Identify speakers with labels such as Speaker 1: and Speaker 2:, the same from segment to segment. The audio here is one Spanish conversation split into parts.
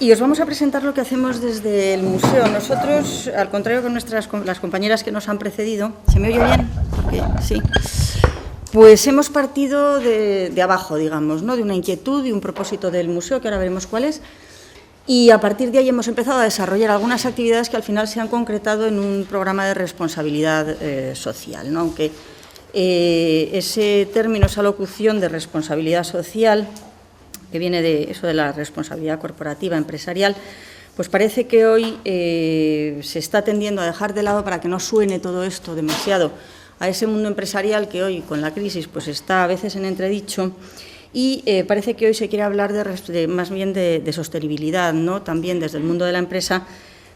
Speaker 1: Y os vamos a presentar lo que hacemos desde el museo. Nosotros, al contrario que las compañeras que nos han precedido, ¿se me oye bien? Porque, sí. Pues hemos partido de abajo, digamos, ¿no? De una inquietud y un propósito del museo, que ahora veremos cuál es. Y a partir de ahí hemos empezado a desarrollar algunas actividades que al final se han concretado en un programa de responsabilidad social, ¿no? Aunque ese término, esa locución de responsabilidad social, que viene de eso de la responsabilidad corporativa empresarial, pues parece que hoy se está tendiendo a dejar de lado para que no suene todo esto demasiado a ese mundo empresarial que hoy, con la crisis, pues está a veces en entredicho, y parece que hoy se quiere hablar más bien de sostenibilidad, ¿no? También desde el mundo de la empresa,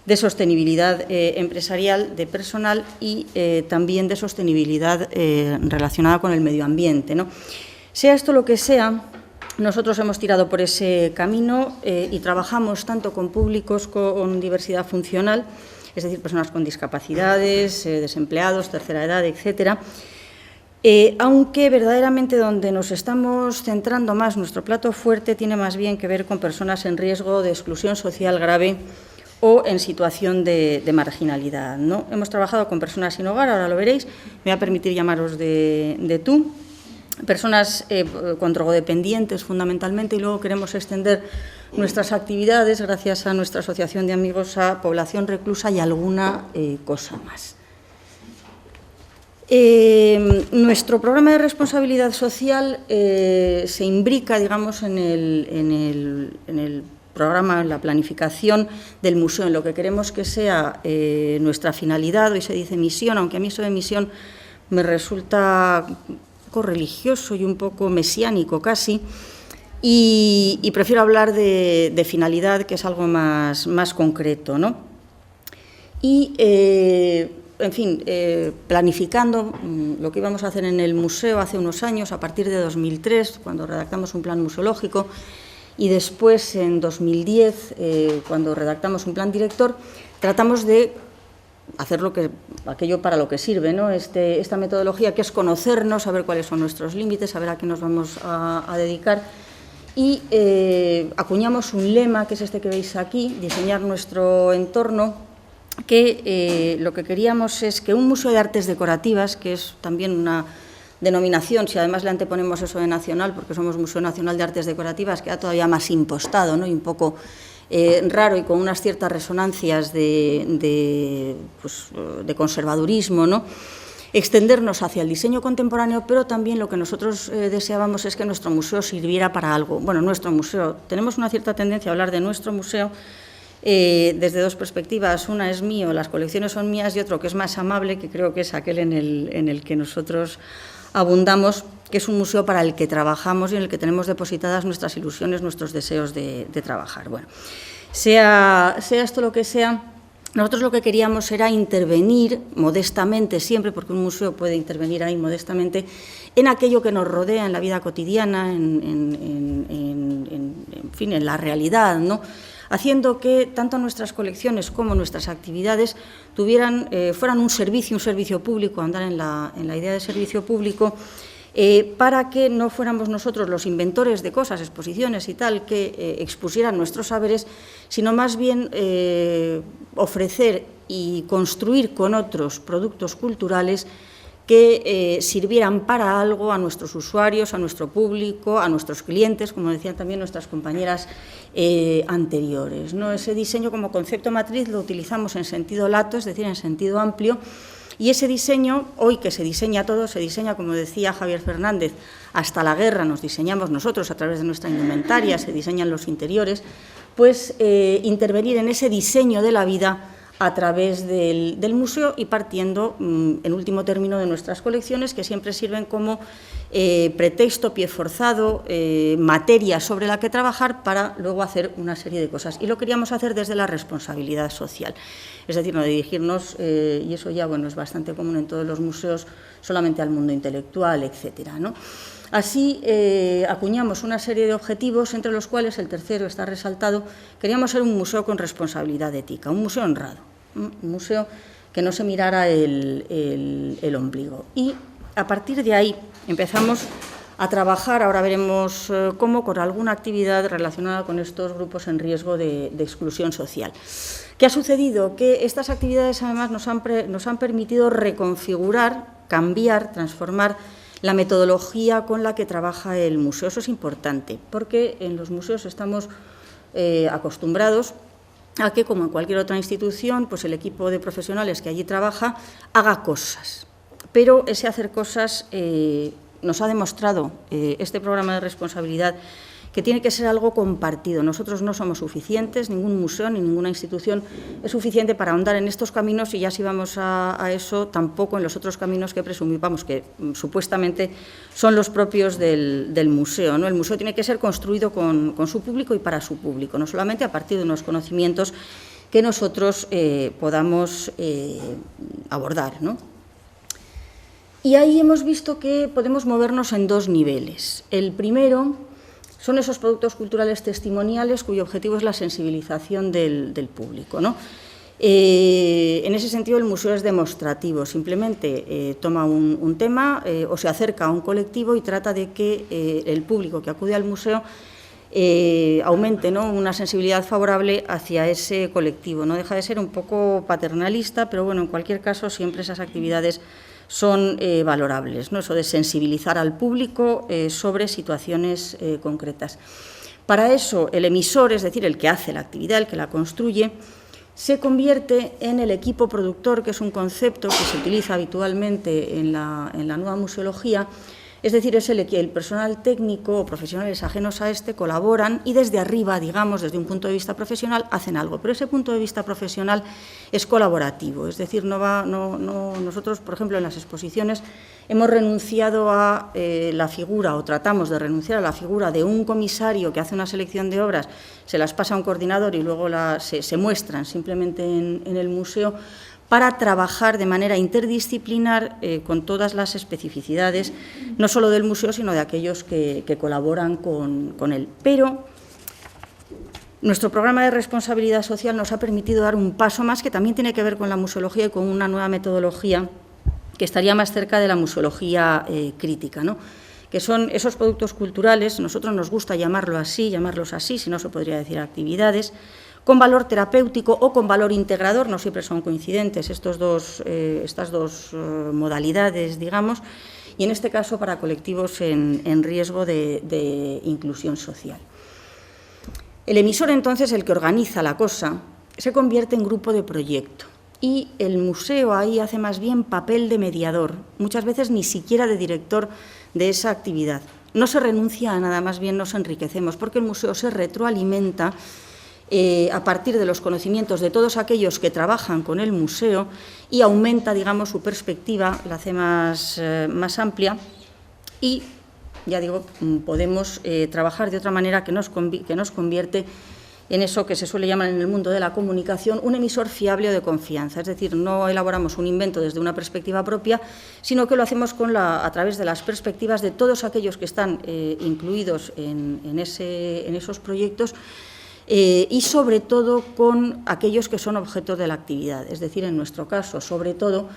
Speaker 1: de sostenibilidad empresarial, de personal y también de sostenibilidad relacionada con el medio ambiente, ¿no? Sea esto lo que sea, nosotros hemos tirado por ese camino y trabajamos tanto con públicos con diversidad funcional, es decir, personas con discapacidades, desempleados, tercera edad, etcétera. Aunque verdaderamente donde nos estamos centrando más, nuestro plato fuerte tiene más bien que ver con personas en riesgo de exclusión social grave o en situación de marginalidad, ¿no? Hemos trabajado con personas sin hogar, ahora lo veréis, me va a permitir llamaros de tú, personas con drogodependientes fundamentalmente, y luego queremos extender nuestras actividades, gracias a nuestra asociación de amigos, a población reclusa y alguna cosa más. Nuestro programa de responsabilidad social se imbrica, digamos, en el programa, en la planificación del museo, en lo que queremos que sea nuestra finalidad. Hoy se dice misión, aunque a mí eso de misión me resulta un poco religioso y un poco mesiánico casi, y prefiero hablar de finalidad, que es algo más concreto, ¿no? Y en fin, planificando lo que íbamos a hacer en el museo hace unos años, a partir de 2003, cuando redactamos un plan museológico, y después, en 2010, cuando redactamos un plan director, tratamos de hacer aquello para lo que sirve, ¿no? Esta metodología, que es conocernos, saber cuáles son nuestros límites, saber a qué nos vamos a dedicar, y acuñamos un lema, que es este que veis aquí, diseñar nuestro entorno, que lo que queríamos es que un museo de artes decorativas, que es también una denominación, si además le anteponemos eso de nacional, porque somos Museo Nacional de Artes Decorativas, queda todavía más impostado, ¿no? Y un poco raro, y con unas ciertas resonancias de conservadurismo, ¿no? Extendernos hacia el diseño contemporáneo, pero también lo que nosotros deseábamos es que nuestro museo sirviera para algo. Bueno, nuestro museo, tenemos una cierta tendencia a hablar de nuestro museo desde dos perspectivas. Una es mío, las colecciones son mías, y otro que es más amable, que creo que es aquel en el que nosotros abundamos, que es un museo para el que trabajamos y en el que tenemos depositadas nuestras ilusiones, nuestros deseos de trabajar. Bueno, sea esto lo que sea, nosotros lo que queríamos era intervenir modestamente, siempre, porque un museo puede intervenir ahí modestamente, en aquello que nos rodea en la vida cotidiana, en fin, en la realidad, ¿no? Haciendo que tanto nuestras colecciones como nuestras actividades fueran un servicio público, andar en la idea de servicio público, para que no fuéramos nosotros los inventores de cosas, exposiciones y tal, que expusieran nuestros saberes, sino más bien ofrecer y construir con otros productos culturales que sirvieran para algo a nuestros usuarios, a nuestro público, a nuestros clientes, como decían también nuestras compañeras anteriores, ¿no? Ese diseño como concepto matriz lo utilizamos en sentido lato, es decir, en sentido amplio, y ese diseño, hoy que se diseña todo, se diseña, como decía Javier Fernández, hasta la guerra nos diseñamos nosotros a través de nuestra indumentaria, se diseñan los interiores, pues intervenir en ese diseño de la vida a través del museo, y partiendo, en último término, de nuestras colecciones, que siempre sirven como pretexto, pie forzado, materia sobre la que trabajar para luego hacer una serie de cosas. Y lo queríamos hacer desde la responsabilidad social, es decir, no dirigirnos, y eso ya bueno, es bastante común en todos los museos, solamente al mundo intelectual, etcétera, ¿no? Así acuñamos una serie de objetivos, entre los cuales el tercero está resaltado. Queríamos ser un museo con responsabilidad ética, un museo honrado, un museo que no se mirara el ombligo. Y a partir de ahí empezamos a trabajar, ahora veremos cómo, con alguna actividad relacionada con estos grupos en riesgo de exclusión social. ¿Qué ha sucedido? Que estas actividades, además, nos han permitido reconfigurar, cambiar, transformar la metodología con la que trabaja el museo. Eso es importante, porque en los museos estamos acostumbrados a que, como en cualquier otra institución, pues el equipo de profesionales que allí trabaja haga cosas. Pero ese hacer cosas nos ha demostrado este programa de responsabilidad que tiene que ser algo compartido. Nosotros no somos suficientes, ningún museo ni ninguna institución es suficiente para ahondar en estos caminos, y ya si vamos a eso, tampoco en los otros caminos que presumimos que supuestamente son los propios del museo, ¿no? El museo tiene que ser construido con su público y para su público, no solamente a partir de unos conocimientos que nosotros podamos abordar, ¿no? Y ahí hemos visto que podemos movernos en dos niveles. El primero son esos productos culturales testimoniales cuyo objetivo es la sensibilización del público, ¿no? En ese sentido, el museo es demostrativo, simplemente toma un tema o se acerca a un colectivo y trata de que el público que acude al museo aumente, ¿no?, una sensibilidad favorable hacia ese colectivo. No deja de ser un poco paternalista, pero bueno, en cualquier caso, siempre esas actividades son valorables, ¿no? Eso de sensibilizar al público sobre situaciones concretas. Para eso, el emisor, es decir, el que hace la actividad, el que la construye, se convierte en el equipo productor, que es un concepto que se utiliza habitualmente en la nueva museología. Es decir, es el personal técnico o profesionales ajenos a este colaboran y desde arriba, digamos, desde un punto de vista profesional, hacen algo. Pero ese punto de vista profesional es colaborativo. Es decir, nosotros, por ejemplo, en las exposiciones hemos renunciado a la figura, o tratamos de renunciar a la figura de un comisario que hace una selección de obras, se las pasa a un coordinador y luego se muestran simplemente en el museo, para trabajar de manera interdisciplinar con todas las especificidades, no solo del museo, sino de aquellos que colaboran con él. Pero nuestro programa de responsabilidad social nos ha permitido dar un paso más, que también tiene que ver con la museología y con una nueva metodología que estaría más cerca de la museología crítica, ¿no?, que son esos productos culturales, nosotros nos gusta llamarlos así, si no se podría decir actividades, con valor terapéutico o con valor integrador, no siempre son coincidentes estas dos modalidades, digamos, y en este caso para colectivos en riesgo de inclusión social. El emisor, entonces, el que organiza la cosa, se convierte en grupo de proyecto, y el museo ahí hace más bien papel de mediador, muchas veces ni siquiera de director de esa actividad. No se renuncia a nada, más bien nos enriquecemos, porque el museo se retroalimenta a partir de los conocimientos de todos aquellos que trabajan con el museo y aumenta, digamos, su perspectiva, la hace más amplia, y, ya digo, podemos trabajar de otra manera que nos convierte en eso que se suele llamar en el mundo de la comunicación un emisor fiable o de confianza. Es decir, no elaboramos un invento desde una perspectiva propia, sino que lo hacemos a través de las perspectivas de todos aquellos que están incluidos en esos proyectos, y sobre todo con aquellos que son objeto de la actividad, es decir, en nuestro caso, sobre todo,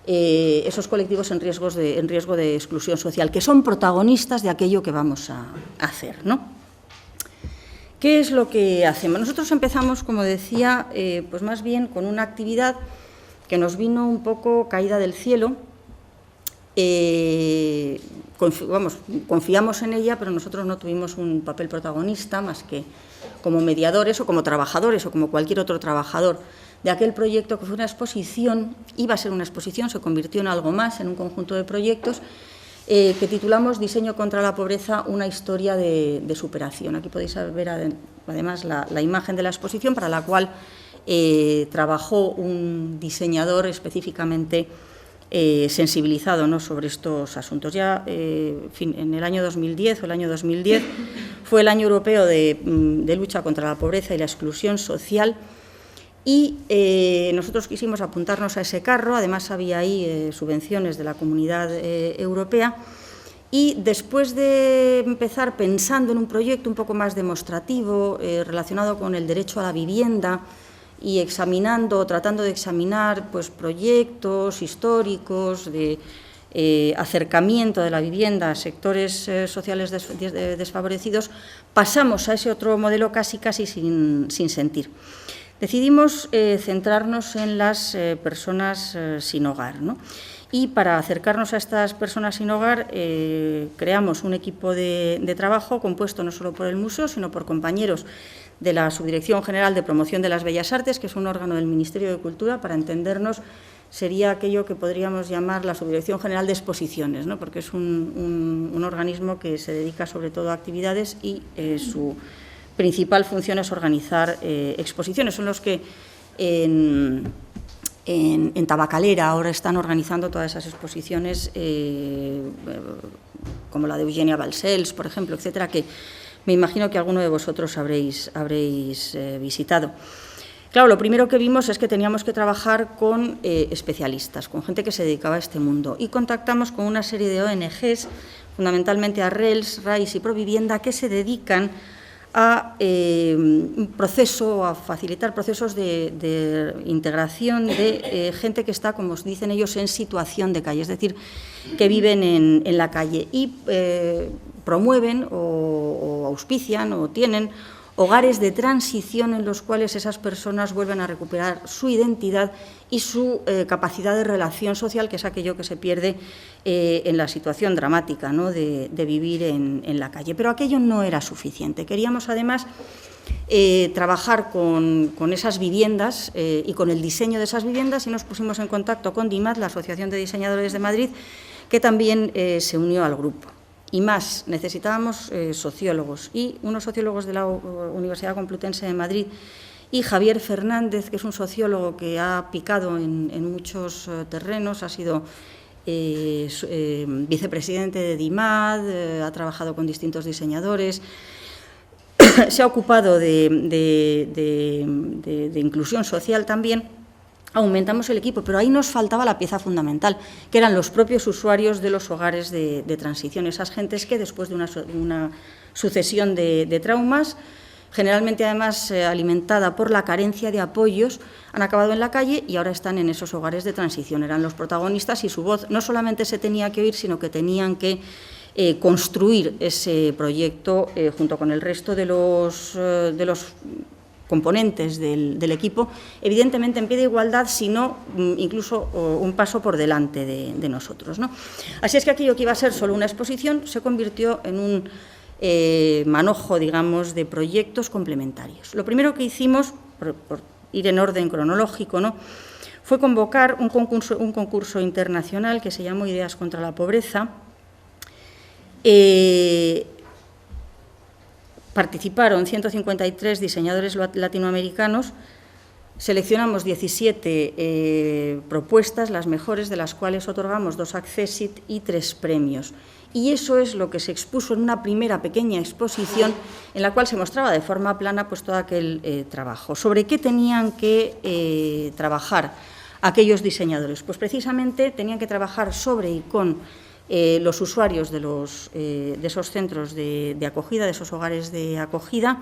Speaker 1: esos colectivos en riesgo de exclusión social, que son protagonistas de aquello que vamos a hacer, ¿no? ¿Qué es lo que hacemos? Nosotros empezamos, como decía, pues más bien con una actividad que nos vino un poco caída del cielo. Confiamos en ella, pero nosotros no tuvimos un papel protagonista más que como mediadores o como trabajadores o como cualquier otro trabajador de aquel proyecto, que fue una exposición, iba a ser una exposición, se convirtió en algo más, en un conjunto de proyectos que titulamos Diseño contra la pobreza, una historia de superación. Aquí podéis ver además la imagen de la exposición, para la cual trabajó un diseñador específicamente sensibilizado, ¿no?, sobre estos asuntos. Ya en el año 2010 fue el año europeo de lucha contra la pobreza y la exclusión social, y nosotros quisimos apuntarnos a ese carro. Además había ahí subvenciones de la Comunidad Europea, y después de empezar pensando en un proyecto un poco más demostrativo relacionado con el derecho a la vivienda, y tratando de examinar, pues, proyectos históricos de acercamiento de la vivienda a sectores sociales desfavorecidos, pasamos a ese otro modelo casi sin sentir. Decidimos centrarnos en las personas sin hogar, ¿no? Y para acercarnos a estas personas sin hogar creamos un equipo de trabajo compuesto no solo por el museo, sino por compañeros de la Subdirección General de Promoción de las Bellas Artes, que es un órgano del Ministerio de Cultura. Para entendernos, sería aquello que podríamos llamar la Subdirección General de Exposiciones, ¿no? Porque es un organismo que se dedica sobre todo a actividades y su principal función es organizar exposiciones. Son los que en Tabacalera ahora están organizando todas esas exposiciones, como la de Eugenia Balcells, por ejemplo, etcétera, que me imagino que alguno de vosotros habréis visitado. Claro, lo primero que vimos es que teníamos que trabajar con especialistas, con gente que se dedicaba a este mundo, y contactamos con una serie de ONGs, fundamentalmente Arrels, RAIS y Provivienda, que se dedican a facilitar procesos de integración de gente que está, como dicen ellos, en situación de calle, es decir, que viven en la calle, y promueven o auspician o tienen hogares de transición en los cuales esas personas vuelven a recuperar su identidad y su capacidad de relación social, que es aquello que se pierde en la situación dramática, ¿no?, de vivir en la calle. Pero aquello no era suficiente. Queríamos, además, trabajar con esas viviendas y con el diseño de esas viviendas, y nos pusimos en contacto con DIMAD, la Asociación de Diseñadores de Madrid, que también se unió al grupo. Y más, necesitábamos sociólogos, y unos sociólogos de la Universidad Complutense de Madrid y Javier Fernández, que es un sociólogo que ha picado en muchos terrenos, ha sido vicepresidente de DIMAD, ha trabajado con distintos diseñadores, se ha ocupado de inclusión social también. Aumentamos el equipo, pero ahí nos faltaba la pieza fundamental, que eran los propios usuarios de los hogares de transición, esas gentes que después de una sucesión de traumas, generalmente además alimentada por la carencia de apoyos, han acabado en la calle y ahora están en esos hogares de transición. Eran los protagonistas y su voz no solamente se tenía que oír, sino que tenían que construir ese proyecto junto con el resto de los componentes del equipo, evidentemente en pie de igualdad, sino incluso un paso por delante de nosotros, ¿no? Así es que aquello que iba a ser solo una exposición se convirtió en un manojo, digamos, de proyectos complementarios. Lo primero que hicimos, por ir en orden cronológico, ¿no?, fue convocar un concurso internacional que se llamó Ideas contra la Pobreza. Participaron 153 diseñadores latinoamericanos, seleccionamos 17 propuestas, las mejores, de las cuales otorgamos 2 Accessit y 3 premios. Y eso es lo que se expuso en una primera pequeña exposición en la cual se mostraba de forma plana pues todo aquel trabajo. ¿Sobre qué tenían que trabajar aquellos diseñadores? Pues precisamente tenían que trabajar sobre y con los usuarios de esos centros de acogida, de esos hogares de acogida,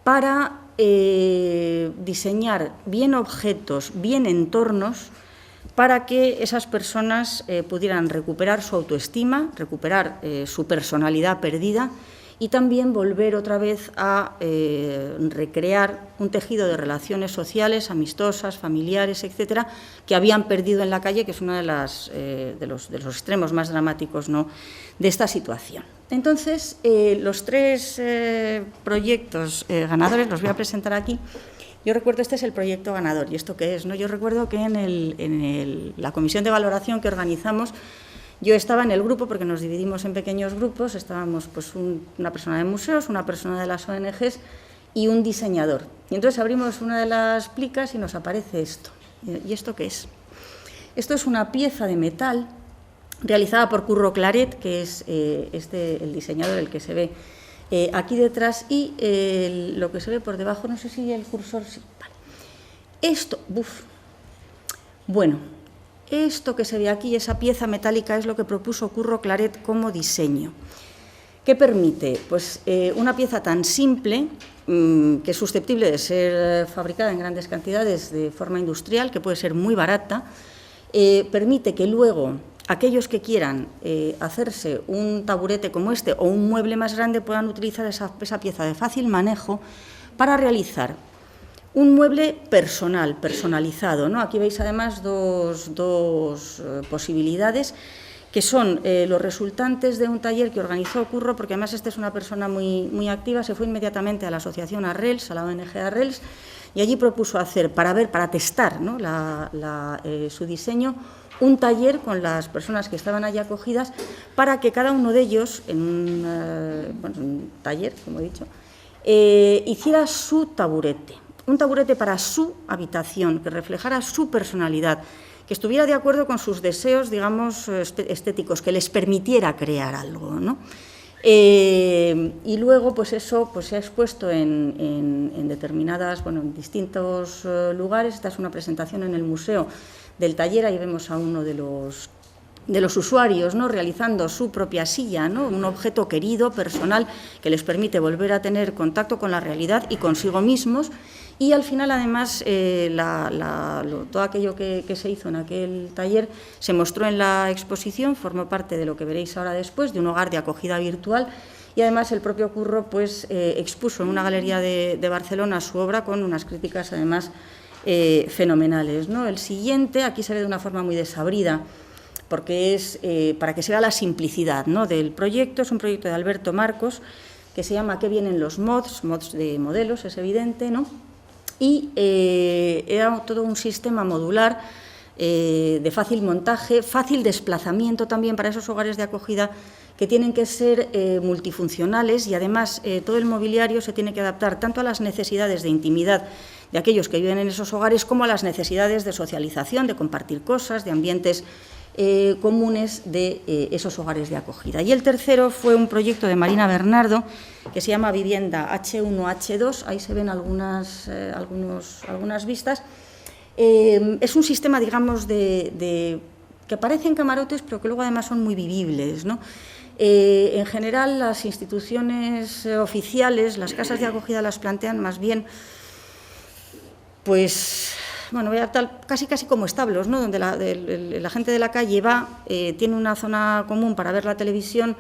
Speaker 1: para diseñar bien objetos, bien entornos, para que esas personas pudieran recuperar su autoestima, recuperar su personalidad perdida y también volver otra vez a recrear un tejido de relaciones sociales, amistosas, familiares, etcétera, que habían perdido en la calle, que es uno de los extremos más dramáticos, ¿no?, de esta situación. Entonces, los 3 proyectos ganadores los voy a presentar aquí. Yo recuerdo, este es el proyecto ganador. ¿Y esto qué es, no? Yo recuerdo que en la comisión de valoración que organizamos, yo estaba en el grupo, porque nos dividimos en pequeños grupos, estábamos pues una persona de museos, una persona de las ONGs y un diseñador. Y entonces abrimos una de las plicas y nos aparece esto. ¿Y esto qué es? Esto es una pieza de metal realizada por Curro Claret, que es el diseñador, el que se ve aquí detrás, y lo que se ve por debajo, no sé si el cursor... Sí, vale. Esto, bueno, esto que se ve aquí, esa pieza metálica, es lo que propuso Curro Claret como diseño. ¿Qué permite? Pues una pieza tan simple, que es susceptible de ser fabricada en grandes cantidades de forma industrial, que puede ser muy barata, permite que luego aquellos que quieran hacerse un taburete como este o un mueble más grande puedan utilizar esa pieza de fácil manejo para realizar un mueble personal, personalizado, ¿no? Aquí veis además dos posibilidades que son los resultantes de un taller que organizó Curro, porque además este es una persona muy activa, se fue inmediatamente a la asociación Arrels, a la ONG Arrels, y allí propuso hacer, para testar, ¿no?, su diseño, un taller con las personas que estaban allí acogidas para que cada uno de ellos, en un taller, como he dicho, hiciera su taburete. Un taburete para su habitación, que reflejara su personalidad, que estuviera de acuerdo con sus deseos, digamos, estéticos, que les permitiera crear algo, ¿no? Y luego, pues eso se ha expuesto en determinadas, en distintos lugares. Esta es una presentación en el museo del taller, ahí vemos a uno de los usuarios, ¿no?, realizando su propia silla, ¿no?, un objeto querido, personal, que les permite volver a tener contacto con la realidad y consigo mismos. Y al final, además, todo aquello que se hizo en aquel taller se mostró en la exposición, formó parte de lo que veréis ahora después, de un hogar de acogida virtual, y además el propio Curro expuso en una galería de Barcelona su obra con unas críticas, además, fenomenales, ¿no? El siguiente, aquí se ve de una forma muy desabrida, porque es para que se vea la simplicidad, ¿no?, del proyecto. Es un proyecto de Alberto Marcos, que se llama ¿Qué vienen los mods? Mods de modelos, es evidente, ¿no? Y era todo un sistema modular de fácil montaje, fácil desplazamiento también para esos hogares de acogida que tienen que ser multifuncionales, y además todo el mobiliario se tiene que adaptar tanto a las necesidades de intimidad de aquellos que viven en esos hogares como a las necesidades de socialización, de compartir cosas, de ambientes comunes de esos hogares de acogida. Y el tercero fue un proyecto de Marina Bernardo que se llama Vivienda H1H2, ahí se ven algunas vistas. Es un sistema, digamos, que parecen camarotes, pero que luego además son muy vivibles, ¿no? En general, las instituciones oficiales, las casas de acogida las plantean más bien, pues, casi como establos, ¿no?, donde la gente de la calle va, tiene una zona común para ver la televisión,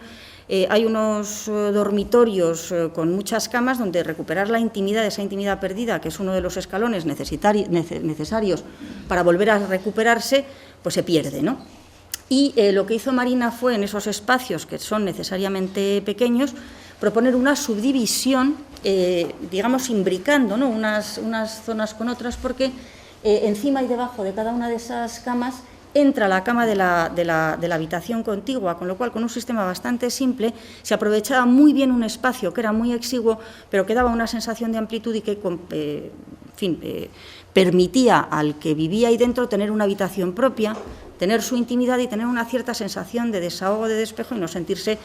Speaker 1: hay unos dormitorios con muchas camas donde recuperar la intimidad, esa intimidad perdida, que es uno de los escalones necesarios para volver a recuperarse, pues se pierde, ¿no? Y lo que hizo Marina fue, en esos espacios que son necesariamente pequeños, proponer una subdivisión, digamos, imbricando, ¿no?, unas zonas con otras, porque encima y debajo de cada una de esas camas entra la cama de la habitación contigua, con lo cual, con un sistema bastante simple, se aprovechaba muy bien un espacio que era muy exiguo, pero que daba una sensación de amplitud y que, permitía al que vivía ahí dentro tener una habitación propia, tener su intimidad y tener una cierta sensación de desahogo, de despejo, y no sentirse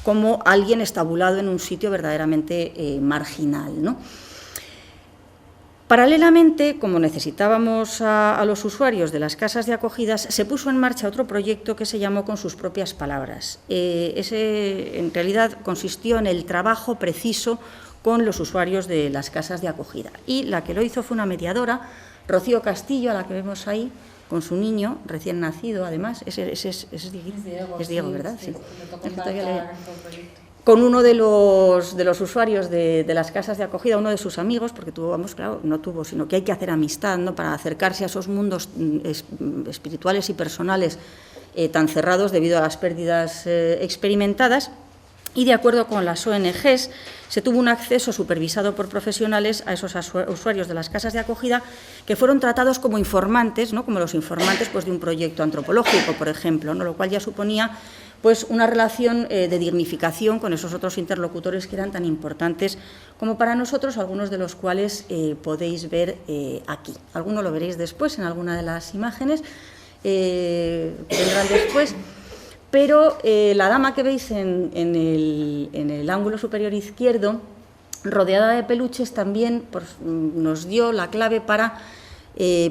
Speaker 1: como alguien estabulado en un sitio verdaderamente marginal, ¿no? Paralelamente, como necesitábamos a los usuarios de las casas de acogidas, se puso en marcha otro proyecto que se llamó Con sus propias palabras. Ese, en realidad, consistió en el trabajo preciso con los usuarios de las casas de acogida. Y la que lo hizo fue una mediadora, Rocío Castillo, a la que vemos ahí, con su niño recién nacido, además. Es Diego, ¿verdad? Sí. Con uno de los usuarios de las casas de acogida, uno de sus amigos, porque sino que hay que hacer amistad, ¿no?, para acercarse a esos mundos espirituales y personales tan cerrados debido a las pérdidas experimentadas. Y, de acuerdo con las ONGs, se tuvo un acceso supervisado por profesionales a esos usuarios de las casas de acogida que fueron tratados como informantes, ¿no?, como los informantes, pues, de un proyecto antropológico, por ejemplo, ¿no?, lo cual ya suponía, pues, una relación de dignificación con esos otros interlocutores que eran tan importantes como para nosotros, algunos de los cuales podéis ver aquí. Alguno lo veréis después en alguna de las imágenes, vendrán después. Pero la dama que veis en el ángulo superior izquierdo, rodeada de peluches, también nos dio la clave para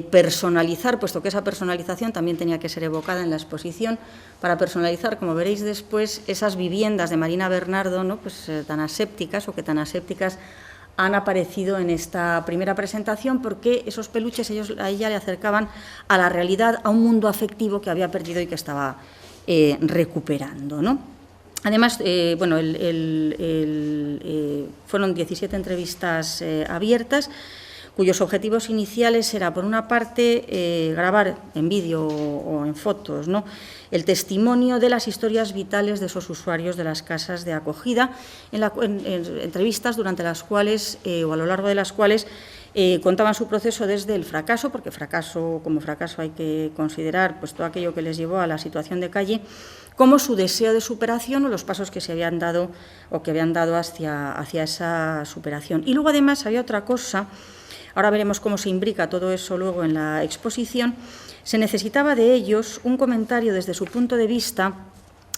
Speaker 1: personalizar, puesto que esa personalización también tenía que ser evocada en la exposición, para personalizar, como veréis después, esas viviendas de Marina Bernardo, ¿no?, pues tan asépticas, o que tan asépticas han aparecido en esta primera presentación, porque esos peluches a ella le acercaban a la realidad, a un mundo afectivo que había perdido y que estaba recuperando, ¿no? Además, bueno, fueron 17 entrevistas abiertas, cuyos objetivos iniciales era, por una parte, grabar en vídeo o en fotos, ¿no?, el testimonio de las historias vitales de esos usuarios de las casas de acogida, en entrevistas durante las cuales, o a lo largo de las cuales, contaban su proceso desde el fracaso, porque como fracaso hay que considerar pues todo aquello que les llevó a la situación de calle, como su deseo de superación o los pasos que se habían dado o que habían dado hacia esa superación. Y luego, además, había otra cosa. Ahora veremos cómo se imbrica todo eso luego en la exposición. Se necesitaba de ellos un comentario desde su punto de vista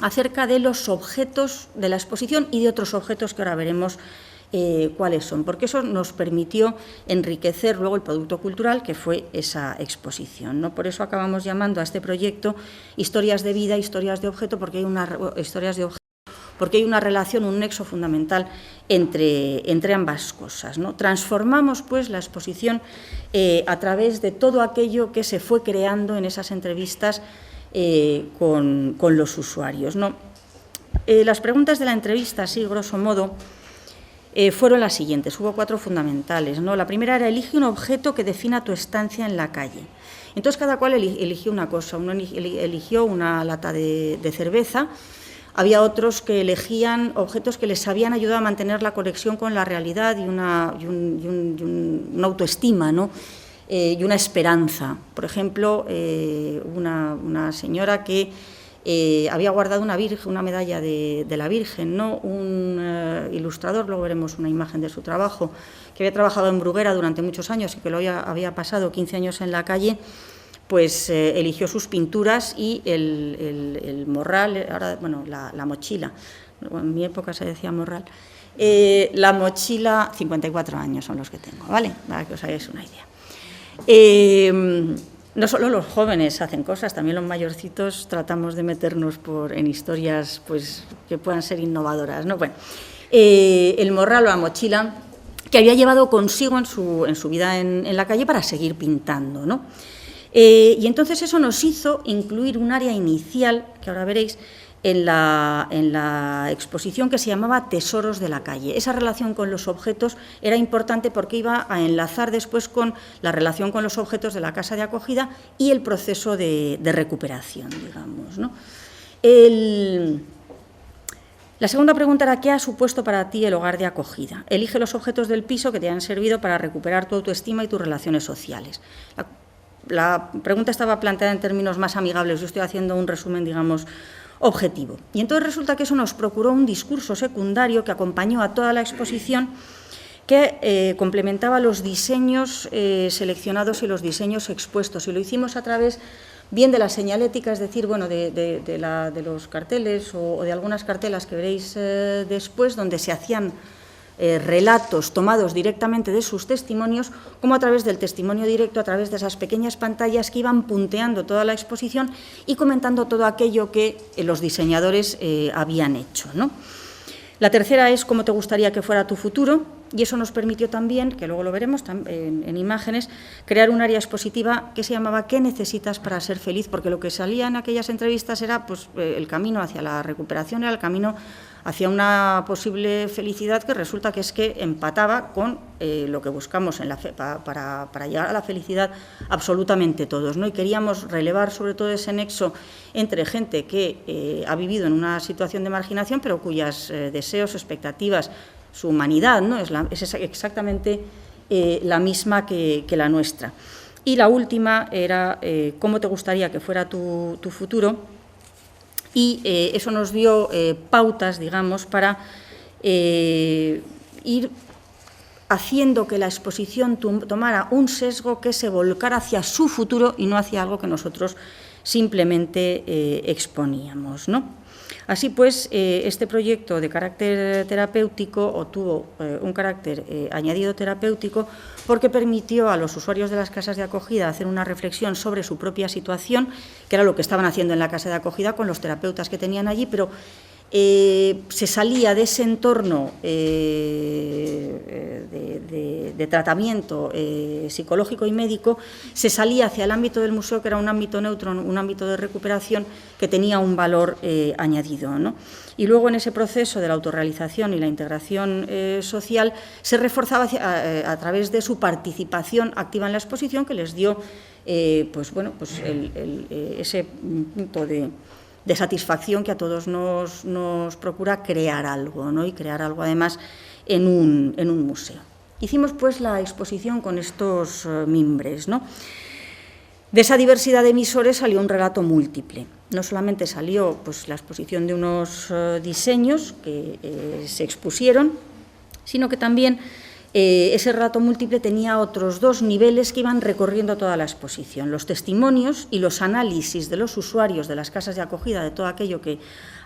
Speaker 1: acerca de los objetos de la exposición y de otros objetos que ahora veremos cuáles son, porque eso nos permitió enriquecer luego el producto cultural que fue esa exposición, ¿no? Por eso acabamos llamando a este proyecto Historias de vida, historias de objeto, porque hay una relación, un nexo fundamental entre ambas cosas, ¿no? Transformamos, pues, la exposición a través de todo aquello que se fue creando en esas entrevistas con los usuarios, ¿no? Las preguntas de la entrevista, así grosso modo, fueron las siguientes. Hubo 4 fundamentales, ¿no? La primera era: elige un objeto que defina tu estancia en la calle. Entonces, cada cual eligió una cosa. Uno eligió una lata de cerveza. Había otros que elegían objetos que les habían ayudado a mantener la conexión con la realidad y una autoestima, ¿no? Y una esperanza. Por ejemplo, una señora que había guardado una medalla de la Virgen, ¿no? Un ilustrador, luego veremos una imagen de su trabajo, que había trabajado en Bruguera durante muchos años y que lo había pasado 15 años en la calle, pues eligió sus pinturas y el morral, ahora, bueno, la mochila, en mi época se decía morral, la mochila, 54 años son los que tengo, ¿vale? Para que os hagáis una idea. No solo los jóvenes hacen cosas, también los mayorcitos tratamos de meternos en historias pues, que puedan ser innovadoras, ¿no? Bueno, el morral o la mochila que había llevado consigo en su vida en la calle para seguir pintando, ¿no? Y entonces eso nos hizo incluir un área inicial, que ahora veréis, en la exposición, que se llamaba Tesoros de la calle. Esa relación con los objetos era importante porque iba a enlazar después con la relación con los objetos de la casa de acogida y el proceso de recuperación, digamos, ¿no? La segunda pregunta era: ¿qué ha supuesto para ti el hogar de acogida? Elige los objetos del piso que te han servido para recuperar tu autoestima y tus relaciones sociales. La pregunta estaba planteada en términos más amigables. Yo estoy haciendo un resumen, digamos, objetivo. Y entonces resulta que eso nos procuró un discurso secundario que acompañó a toda la exposición, que complementaba los diseños seleccionados y los diseños expuestos. Y lo hicimos a través bien de la señalética, es decir, bueno, de los carteles o de algunas cartelas que veréis después, donde se hacían relatos tomados directamente de sus testimonios, como a través del testimonio directo, a través de esas pequeñas pantallas que iban punteando toda la exposición y comentando todo aquello que los diseñadores habían hecho, ¿no? La tercera es: ¿cómo te gustaría que fuera tu futuro? Y eso nos permitió también, que luego lo veremos en imágenes, crear un área expositiva que se llamaba ¿Qué necesitas para ser feliz? Porque lo que salía en aquellas entrevistas era pues, el camino hacia la recuperación, era el camino hacia una posible felicidad, que resulta que es que empataba con lo que buscamos para llegar a la felicidad absolutamente todos, ¿no? Y queríamos relevar sobre todo ese nexo entre gente que ha vivido en una situación de marginación, pero cuyas deseos, expectativas, su humanidad, ¿no? es exactamente la misma que la nuestra. Y la última era ¿cómo te gustaría que fuera tu futuro? Y eso nos dio pautas, digamos, para ir haciendo que la exposición tomara un sesgo que se volcara hacia su futuro y no hacia algo que nosotros simplemente exponíamos, ¿no? Así pues, este proyecto de carácter terapéutico obtuvo un carácter añadido terapéutico porque permitió a los usuarios de las casas de acogida hacer una reflexión sobre su propia situación, que era lo que estaban haciendo en la casa de acogida con los terapeutas que tenían allí, pero se salía de ese entorno de tratamiento psicológico y médico, se salía hacia el ámbito del museo, que era un ámbito neutro, un ámbito de recuperación que tenía un valor añadido, ¿no? Y luego, en ese proceso de la autorrealización y la integración social, se reforzaba a través de su participación activa en la exposición, que les dio ese punto de satisfacción que a todos nos procura crear algo, ¿no? Y crear algo además en un museo. Hicimos pues la exposición con estos mimbres, ¿no? De esa diversidad de emisores salió un relato múltiple. No solamente salió pues la exposición de unos diseños que se expusieron, sino que también ese relato múltiple tenía otros dos niveles que iban recorriendo toda la exposición: los testimonios y los análisis de los usuarios de las casas de acogida, de todo aquello que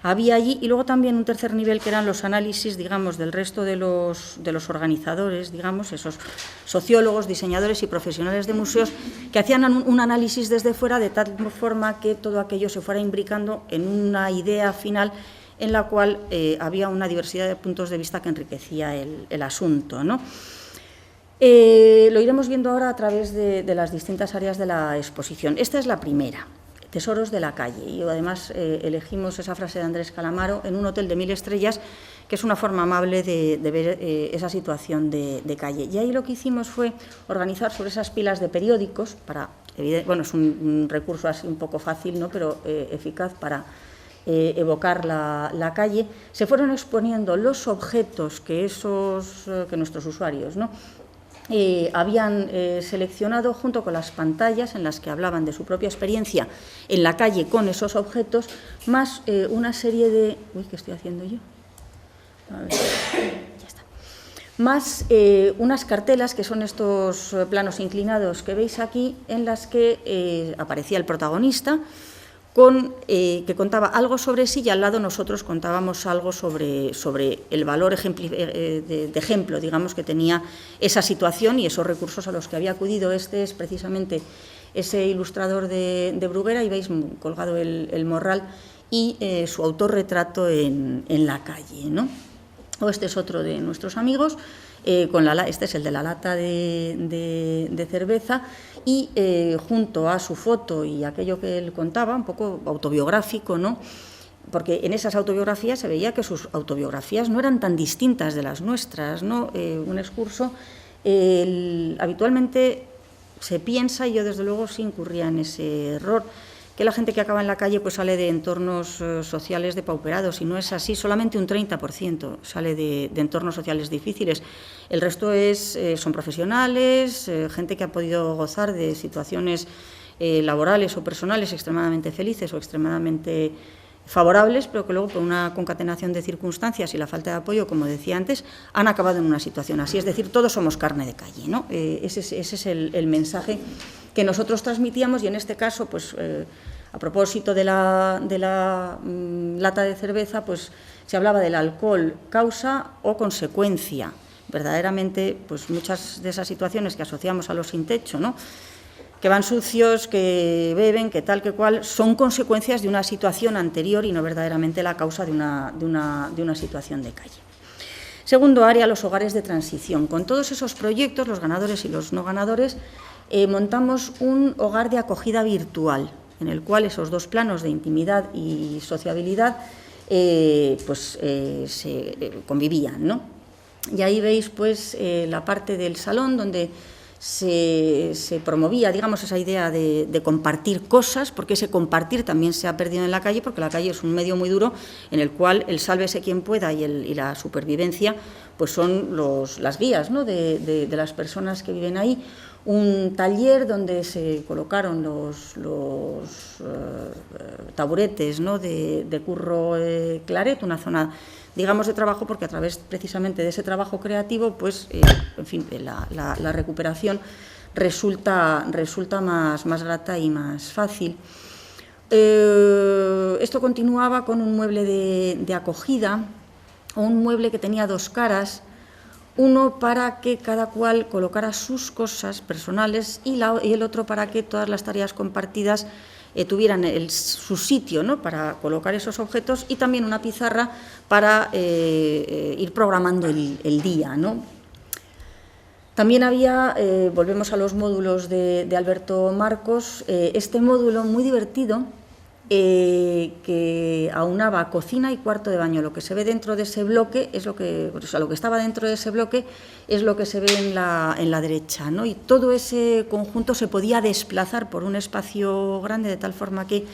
Speaker 1: había allí, y luego también un tercer nivel que eran los análisis, digamos, del resto de los organizadores, digamos, esos sociólogos, diseñadores y profesionales de museos, que hacían un análisis desde fuera de tal forma que todo aquello se fuera imbricando en una idea final en la cual había una diversidad de puntos de vista que enriquecía el asunto, ¿no? Lo iremos viendo ahora a través de las distintas áreas de la exposición. Esta es la primera, Tesoros de la calle, y además elegimos esa frase de Andrés Calamaro: en un hotel de 1000 estrellas, que es una forma amable de ver esa situación de calle. Y ahí lo que hicimos fue organizar sobre esas pilas de periódicos, bueno, es un recurso así un poco fácil, ¿no?, pero eficaz para evocar la calle. Se fueron exponiendo los objetos que nuestros usuarios, ¿no?, habían seleccionado, junto con las pantallas en las que hablaban de su propia experiencia en la calle con esos objetos, más una serie de... Uy, ¿qué estoy haciendo yo? A ver, ya está. Más unas cartelas, que son estos planos inclinados que veis aquí, en las que aparecía el protagonista, que contaba algo sobre sí, y al lado nosotros contábamos algo sobre el valor de ejemplo, digamos, que tenía esa situación y esos recursos a los que había acudido. Este es precisamente ese ilustrador de Bruguera, y veis colgado el morral y su autorretrato en la calle, ¿no? O este es otro de nuestros amigos, este es el de la lata de cerveza, y junto a su foto y aquello que él contaba, un poco autobiográfico, ¿no?, porque en esas autobiografías se veía que sus autobiografías no eran tan distintas de las nuestras, ¿no? Un excurso, habitualmente se piensa, y yo desde luego sí incurría en ese error, que la gente que acaba en la calle pues sale de entornos sociales depauperados, y no es así. Solamente un 30% sale de entornos sociales difíciles. El resto son profesionales, gente que ha podido gozar de situaciones laborales o personales extremadamente felices o extremadamente favorables, pero que luego, por una concatenación de circunstancias y la falta de apoyo, como decía antes, han acabado en una situación así. Es decir, todos somos carne de calle, ¿no? Ese es el mensaje que nosotros transmitíamos, y en este caso, pues a propósito de la lata de cerveza, pues se hablaba del alcohol, causa o consecuencia. Verdaderamente, pues muchas de esas situaciones que asociamos a los sin techo, ¿no?, que van sucios, que beben, que tal, que cual, son consecuencias de una situación anterior y no verdaderamente la causa de una situación de calle. Segundo área, los hogares de transición. Con todos esos proyectos, los ganadores y los no ganadores, montamos un hogar de acogida virtual, en el cual esos dos planos de intimidad y sociabilidad se convivían, ¿no? Y ahí veis pues la parte del salón donde se promovía, digamos, esa idea de compartir cosas, porque ese compartir también se ha perdido en la calle, porque la calle es un medio muy duro en el cual el sálvese quien pueda y la supervivencia pues son las guías, ¿no?, de las personas que viven ahí. Un taller donde se colocaron los taburetes, ¿no?, de Curro Claret, una zona, digamos, de trabajo, porque a través precisamente de ese trabajo creativo, pues, en fin, la recuperación resulta más grata y más fácil. Esto continuaba con un mueble de acogida, o un mueble que tenía dos caras, uno para que cada cual colocara sus cosas personales y el otro para que todas las tareas compartidas tuvieran su sitio, ¿no?, para colocar esos objetos, y también una pizarra para ir programando el día, ¿no? También había, volvemos a los módulos de Alberto Marcos, este módulo muy divertido que aunaba cocina y cuarto de baño. Lo que se ve dentro de ese bloque es lo que estaba dentro de ese bloque es lo que se ve en la derecha, ¿no? Y todo ese conjunto se podía desplazar por un espacio grande, de tal forma que,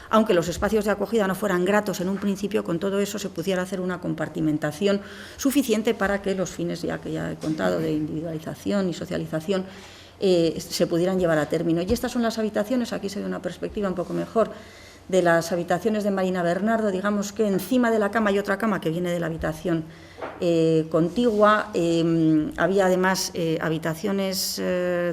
Speaker 1: aunque los espacios de acogida no fueran gratos en un principio, con todo eso se pudiera hacer una compartimentación suficiente para que los fines, que ya he contado, de individualización y socialización, se pudieran llevar a término. Y estas son las habitaciones, aquí se ve una perspectiva un poco mejor de las habitaciones de Marina Bernardo. Digamos que encima de la cama hay otra cama que viene de la habitación contigua. Había además habitaciones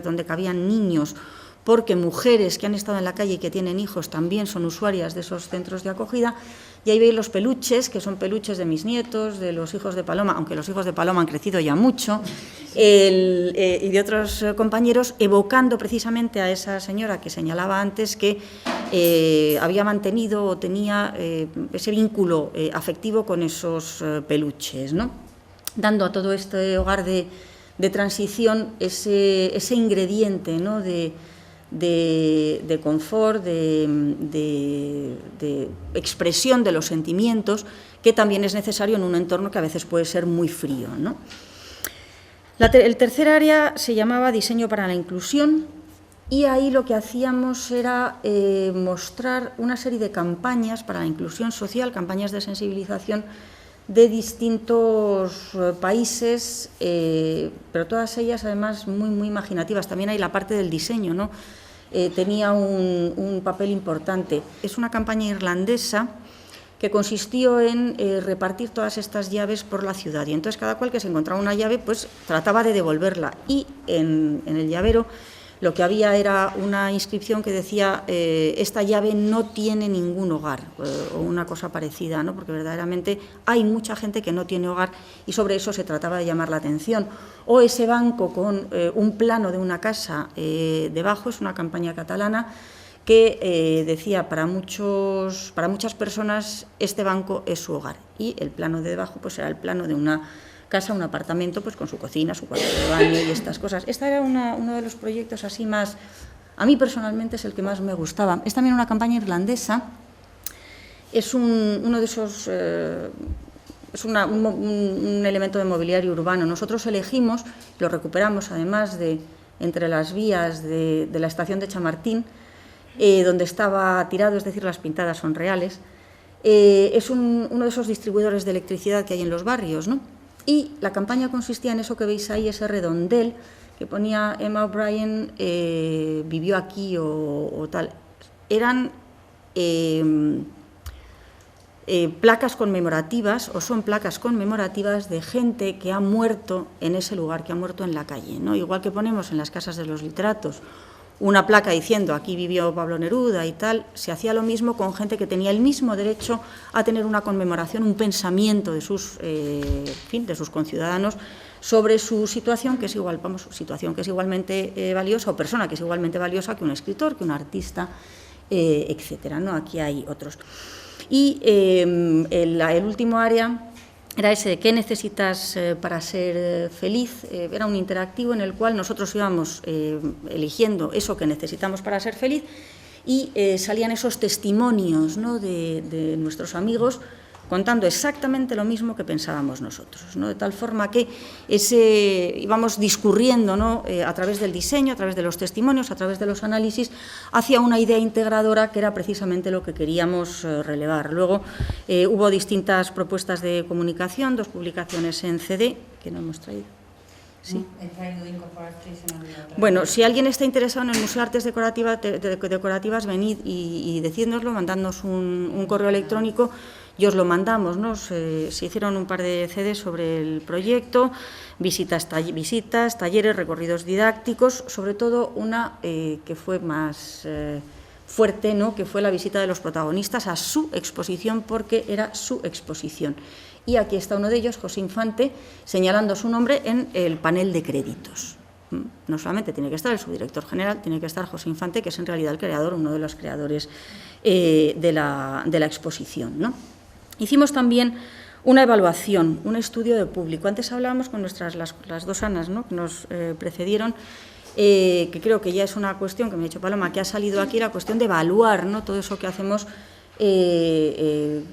Speaker 1: donde cabían niños, porque mujeres que han estado en la calle y que tienen hijos también son usuarias de esos centros de acogida. Y ahí veis los peluches, que son peluches de mis nietos, de los hijos de Paloma, aunque los hijos de Paloma han crecido ya mucho, y de otros compañeros, evocando precisamente a esa señora que señalaba antes que había mantenido o tenía ese vínculo afectivo con esos peluches, ¿no?, dando a todo este hogar de transición ese ingrediente, ¿no?, de confort, de expresión de los sentimientos, que también es necesario en un entorno que a veces puede ser muy frío, ¿no? El tercer área se llamaba Diseño para la Inclusión, y ahí lo que hacíamos era mostrar una serie de campañas para la inclusión social, campañas de sensibilización de distintos países, pero todas ellas además muy imaginativas. También hay la parte del diseño, ¿no? Tenía un papel importante. Es una campaña irlandesa que consistió en repartir todas estas llaves por la ciudad, y entonces cada cual que se encontraba una llave pues trataba de devolverla, y en el llavero lo que había era una inscripción que decía esta llave no tiene ningún hogar, o una cosa parecida, ¿no?, porque verdaderamente hay mucha gente que no tiene hogar, y sobre eso se trataba de llamar la atención. O ese banco con un plano de una casa debajo, es una campaña catalana que decía para muchas personas este banco es su hogar, y el plano de debajo pues era el plano de una casa, un apartamento, pues con su cocina, su cuarto de baño y estas cosas. Este era uno de los proyectos así más, a mí personalmente es el que más me gustaba. Es también una campaña irlandesa, es uno de esos, es un elemento de mobiliario urbano. Nosotros elegimos, lo recuperamos además entre las vías de la estación de Chamartín, donde estaba tirado, es decir, las pintadas son reales. Es uno de esos distribuidores de electricidad que hay en los barrios, ¿no? Y la campaña consistía en eso que veis ahí, ese redondel que ponía Emma O'Brien, vivió aquí o tal. Eran placas conmemorativas, o son placas conmemorativas de gente que ha muerto en ese lugar, que ha muerto en la calle, ¿no? Igual que ponemos en las casas de los literatos una placa diciendo aquí vivió Pablo Neruda y tal, se hacía lo mismo con gente que tenía el mismo derecho a tener una conmemoración, un pensamiento de sus conciudadanos sobre su situación, que es situación que es igualmente valiosa, o persona que es igualmente valiosa que un escritor, que un artista, etcétera, ¿no? Aquí hay otros. Y el último área era ese de qué necesitas para ser feliz. Era un interactivo en el cual nosotros íbamos eligiendo eso que necesitamos para ser feliz, y salían esos testimonios, ¿no?, de nuestros amigos contando exactamente lo mismo que pensábamos nosotros, ¿no? De tal forma que íbamos discurriendo, ¿no?, a través del diseño, a través de los testimonios, a través de los análisis, hacia una idea integradora que era precisamente lo que queríamos relevar. Luego hubo distintas propuestas de comunicación, 2 publicaciones en CD, que no hemos traído. Sí. Bueno, si alguien está interesado en el Museo de Artes Decorativas, venid y decídnoslo, mandadnos un correo electrónico, y os lo mandamos, ¿no? Se hicieron un par de CDs sobre el proyecto, visitas, talleres, recorridos didácticos, sobre todo una que fue más fuerte, ¿no?, que fue la visita de los protagonistas a su exposición, porque era su exposición. Y aquí está uno de ellos, José Infante, señalando su nombre en el panel de créditos. No solamente tiene que estar el subdirector general, tiene que estar José Infante, que es en realidad el creador, uno de los creadores de la exposición, ¿no? Hicimos también una evaluación, un estudio de público. Antes hablábamos con las dos Anas, ¿no?, que nos precedieron, que creo que ya es una cuestión que me ha dicho Paloma, que ha salido aquí, la cuestión de evaluar, ¿no?, todo eso que hacemos en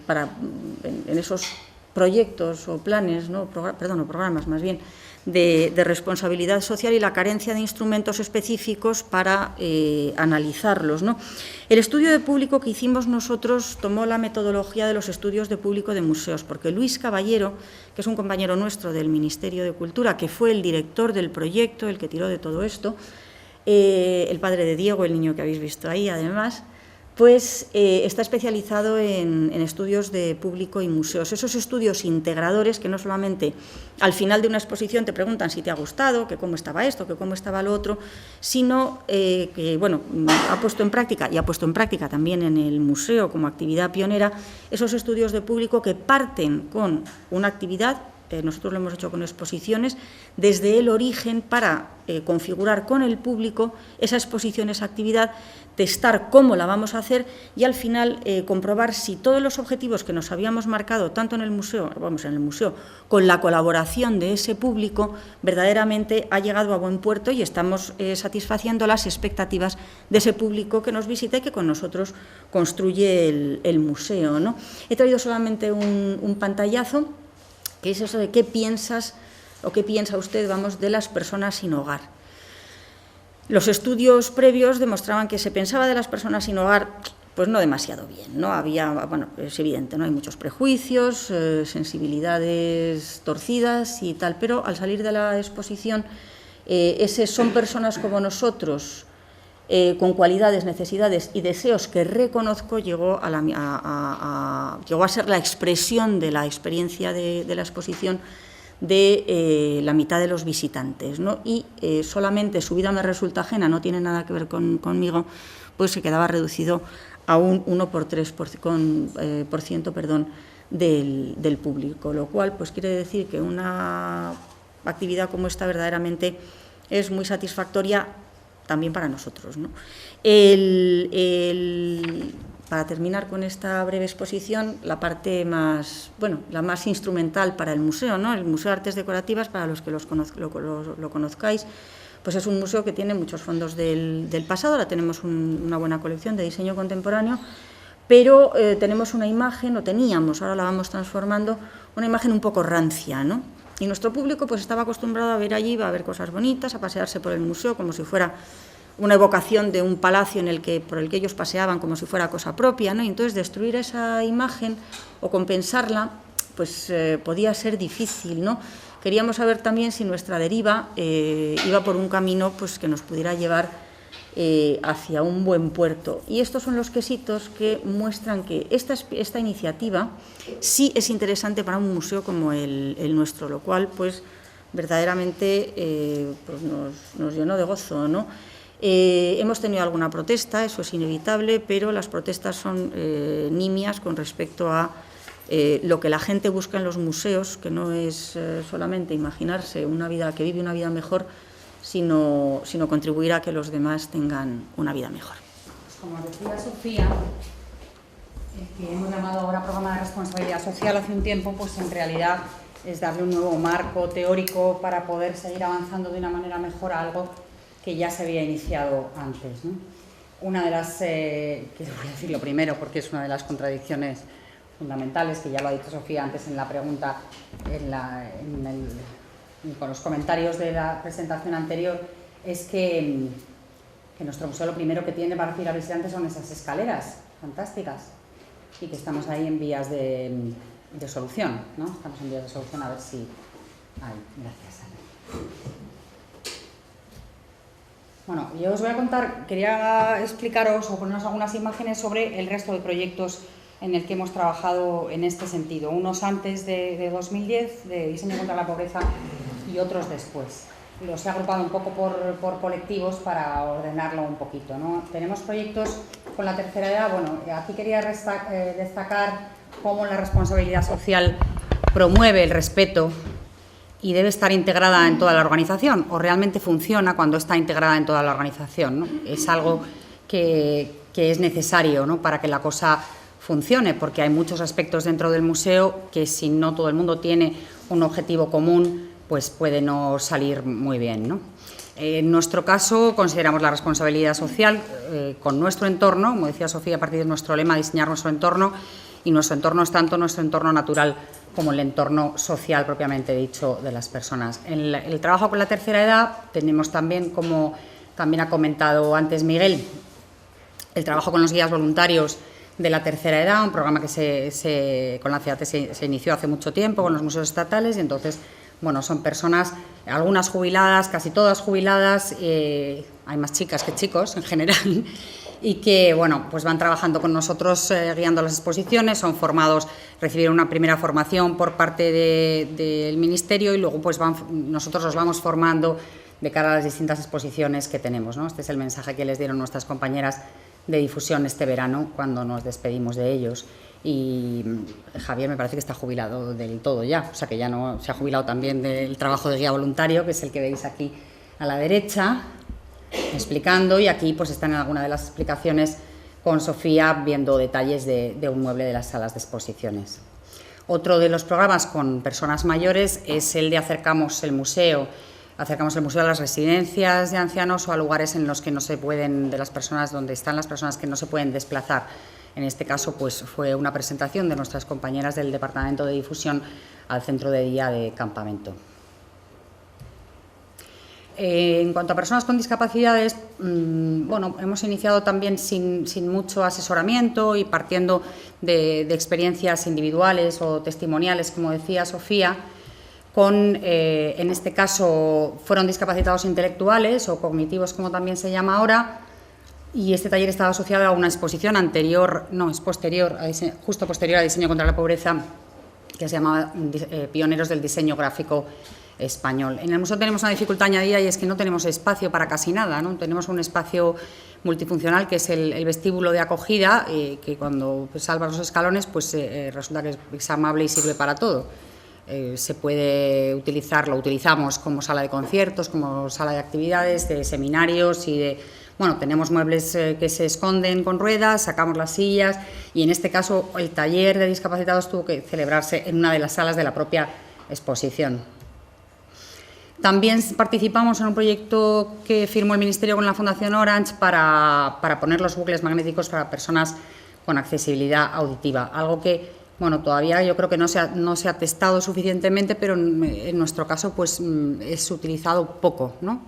Speaker 1: esos proyectos o planes, ¿no?, o programas más bien, de responsabilidad social y la carencia de instrumentos específicos para analizarlos, ¿no? El estudio de público que hicimos nosotros tomó la metodología de los estudios de público de museos, porque Luis Caballero, que es un compañero nuestro del Ministerio de Cultura, que fue el director del proyecto, el que tiró de todo esto, el padre de Diego, el niño que habéis visto ahí, además, pues está especializado en estudios de público y museos. Esos estudios integradores que no solamente al final de una exposición te preguntan si te ha gustado, que cómo estaba esto, que cómo estaba lo otro, sino que, bueno, ha puesto en práctica, y ha puesto en práctica también en el museo como actividad pionera, esos estudios de público que parten con una actividad, nosotros lo hemos hecho con exposiciones, desde el origen para configurar con el público esa exposición, esa actividad, testar cómo la vamos a hacer y al final comprobar si todos los objetivos que nos habíamos marcado, tanto en el museo, con la colaboración de ese público, verdaderamente ha llegado a buen puerto y estamos satisfaciendo las expectativas de ese público que nos visita y que con nosotros construye el museo, ¿no? He traído solamente un pantallazo, que es eso de qué piensas o qué piensa usted, vamos, de las personas sin hogar. Los estudios previos demostraban que se pensaba de las personas sin hogar, pues no demasiado bien, ¿no? Había, bueno, es evidente, ¿no?, hay muchos prejuicios, sensibilidades torcidas y tal, pero al salir de la exposición, son personas como nosotros, con cualidades, necesidades y deseos que reconozco, llegó a ser la expresión de la experiencia de la exposición de la mitad de los visitantes, ¿no? Y solamente su vida me resulta ajena, no tiene nada que ver conmigo, pues se quedaba reducido a un 1,3% del público, lo cual pues quiere decir que una actividad como esta verdaderamente es muy satisfactoria también para nosotros, ¿no? Para terminar con esta breve exposición, la parte más, bueno, la más instrumental para el museo, ¿no? El Museo de Artes Decorativas, para los que lo conozcáis, pues es un museo que tiene muchos fondos del pasado. Ahora tenemos una buena colección de diseño contemporáneo, pero tenemos una imagen, o teníamos, ahora la vamos transformando, una imagen un poco rancia, ¿no? Y nuestro público pues estaba acostumbrado a ver allí, a ver cosas bonitas, a pasearse por el museo como si fuera una evocación de un palacio por el que ellos paseaban como si fuera cosa propia, ¿no? Y entonces destruir esa imagen o compensarla pues podía ser difícil, ¿no? Queríamos saber también si nuestra deriva iba por un camino pues que nos pudiera llevar hacia un buen puerto. Y estos son los quesitos que muestran que esta iniciativa sí es interesante para un museo como el nuestro, lo cual pues verdaderamente pues nos llenó de gozo, ¿no? Hemos tenido alguna protesta, eso es inevitable, pero las protestas son nimias con respecto a lo que la gente busca en los museos, que no es solamente imaginarse una vida, que vive una vida mejor, sino contribuir a que los demás tengan una vida mejor.
Speaker 2: Como decía Sofía, que hemos llamado ahora programa de responsabilidad social hace un tiempo, pues en realidad es darle un nuevo marco teórico para poder seguir avanzando de una manera mejor a algo que ya se había iniciado antes, ¿no? Una de las, que voy a decir lo primero porque es una de las contradicciones fundamentales, que ya lo ha dicho Sofía antes en la pregunta, con los comentarios de la presentación anterior, es que nuestro museo lo primero que tiene para recibir a visitantes son esas escaleras fantásticas y que estamos ahí en vías de solución, ¿no? Estamos en vías de solución, a ver si... Ay, gracias, Ana. Bueno, yo os voy a contar, quería explicaros o poneros algunas imágenes sobre el resto de proyectos en el que hemos trabajado en este sentido. Unos antes de 2010, de diseño contra la pobreza, y otros después. Los he agrupado un poco por colectivos para ordenarlo un poquito, ¿no? Tenemos proyectos con la tercera edad, bueno, aquí quería destacar cómo la responsabilidad social promueve el respeto y debe estar integrada en toda la organización, o realmente funciona cuando está integrada en toda la organización, ¿no? Es algo que es necesario, ¿no?, para que la cosa funcione, porque hay muchos aspectos dentro del museo que si no todo el mundo tiene un objetivo común, pues puede no salir muy bien, ¿no? En nuestro caso, consideramos la responsabilidad social con nuestro entorno, como decía Sofía, a partir de nuestro lema, diseñar nuestro entorno, y nuestro entorno es tanto nuestro entorno natural como el entorno social propiamente dicho de las personas. En el trabajo con la tercera edad tenemos también, como también ha comentado antes Miguel, el trabajo con los guías voluntarios de la tercera edad, un programa que con la CEATE se inició hace mucho tiempo con los museos estatales, y entonces, bueno, son personas, algunas jubiladas, casi todas jubiladas, hay más chicas que chicos en general, y que, bueno, pues van trabajando con nosotros guiando las exposiciones, son formados, recibieron una primera formación por parte del Ministerio y luego pues nosotros los vamos formando de cara a las distintas exposiciones que tenemos, ¿no? Este es el mensaje que les dieron nuestras compañeras de difusión este verano cuando nos despedimos de ellos. Y Javier me parece que está jubilado del todo ya, o sea que ya no se ha jubilado también del trabajo de guía voluntario, que es el que veis aquí a la derecha, explicando, y aquí pues están en alguna de las explicaciones con Sofía viendo detalles de un mueble de las salas de exposiciones. Otro de los programas con personas mayores es el de acercamos el museo a las residencias de ancianos o a lugares en los que no se pueden, de las personas donde están las personas que no se pueden desplazar. En este caso pues fue una presentación de nuestras compañeras del Departamento de Difusión al centro de día de campamento. En cuanto a personas con discapacidades, bueno, hemos iniciado también sin mucho asesoramiento y partiendo de experiencias individuales o testimoniales, como decía Sofía, en este caso fueron discapacitados intelectuales o cognitivos, como también se llama ahora, y este taller estaba asociado a una exposición justo posterior a Diseño contra la Pobreza, que se llamaba Pioneros del Diseño Gráfico Español. En el museo tenemos una dificultad añadida y es que no tenemos espacio para casi nada, ¿no? Tenemos un espacio multifuncional que es el vestíbulo de acogida, que cuando salvas los escalones pues resulta que es amable y sirve para todo. Se puede utilizar, lo utilizamos como sala de conciertos, como sala de actividades, de seminarios y de... Bueno, tenemos muebles que se esconden con ruedas, sacamos las sillas y en este caso el taller de discapacitados tuvo que celebrarse en una de las salas de la propia exposición. También participamos en un proyecto que firmó el Ministerio con la Fundación Orange para poner los bucles magnéticos para personas con accesibilidad auditiva, algo que, bueno, todavía yo creo que no se ha testado suficientemente, pero en nuestro caso pues es utilizado poco, ¿no?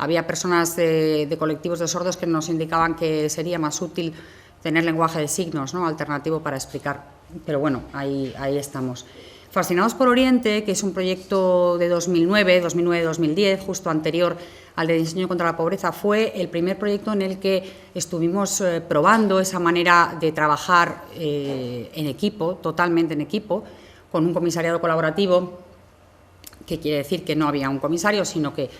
Speaker 2: Había personas de colectivos de sordos que nos indicaban que sería más útil tener lenguaje de signos, ¿no?, alternativo para explicar, pero bueno, ahí estamos. Fascinados por Oriente, que es un proyecto de 2009-2010, justo anterior al de Diseño contra la Pobreza, fue el primer proyecto en el que estuvimos probando esa manera de trabajar en equipo, totalmente en equipo, con un comisariado colaborativo, que quiere decir que no había un comisario, sino que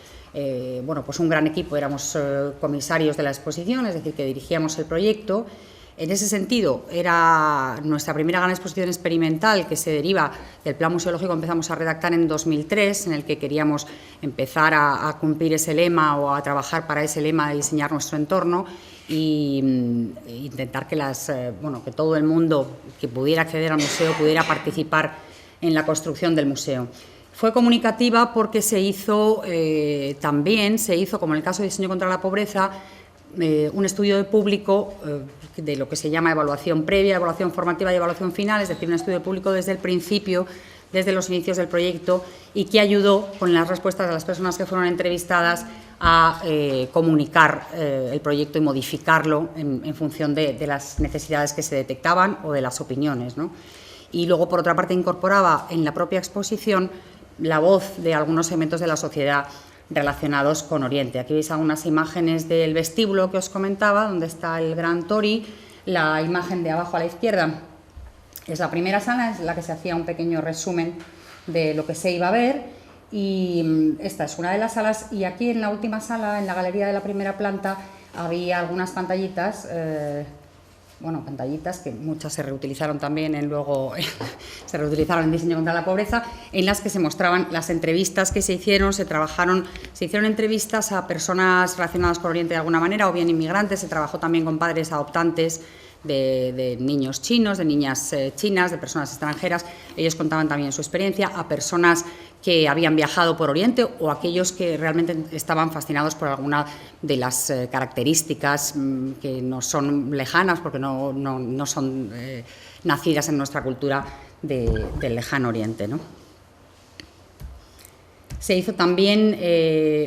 Speaker 2: bueno, pues un gran equipo, éramos comisarios de la exposición, es decir, que dirigíamos el proyecto. En ese sentido, era nuestra primera gran exposición experimental que se deriva del plan museológico que empezamos a redactar en 2003, en el que queríamos empezar a cumplir ese lema o a trabajar para ese lema de diseñar nuestro entorno e intentar que que todo el mundo que pudiera acceder al museo pudiera participar en la construcción del museo. Fue comunicativa porque se hizo, como en el caso de Diseño contra la Pobreza, un estudio de público de lo que se llama evaluación previa, evaluación formativa y evaluación final, es decir, un estudio de público desde el principio, desde los inicios del proyecto, y que ayudó con las respuestas de las personas que fueron entrevistadas a comunicar el proyecto y modificarlo en función de las necesidades que se detectaban o de las opiniones, ¿no? Y luego, por otra parte, incorporaba en la propia exposición la voz de algunos segmentos de la sociedad relacionados con Oriente. Aquí veis algunas imágenes del vestíbulo que os comentaba, donde está el Gran Tori. La imagen de abajo a la izquierda es la primera sala, es la que se hacía un pequeño resumen de lo que se iba a ver, y esta es una de las salas, y aquí en la última sala, en la galería de la primera planta, había algunas pantallitas bueno, pantallitas, que muchas se reutilizaron también luego se reutilizaron en diseño contra la pobreza, en las que se mostraban las entrevistas que se hicieron, se hicieron entrevistas a personas relacionadas con Oriente de alguna manera, o bien inmigrantes, se trabajó también con padres adoptantes de niños chinos, de niñas chinas, de personas extranjeras. Ellos contaban también su experiencia, a personas que habían viajado por Oriente o aquellos que realmente estaban fascinados por alguna de las características que nos son lejanas, porque no son nacidas en nuestra cultura del lejano Oriente, ¿no? Se hizo también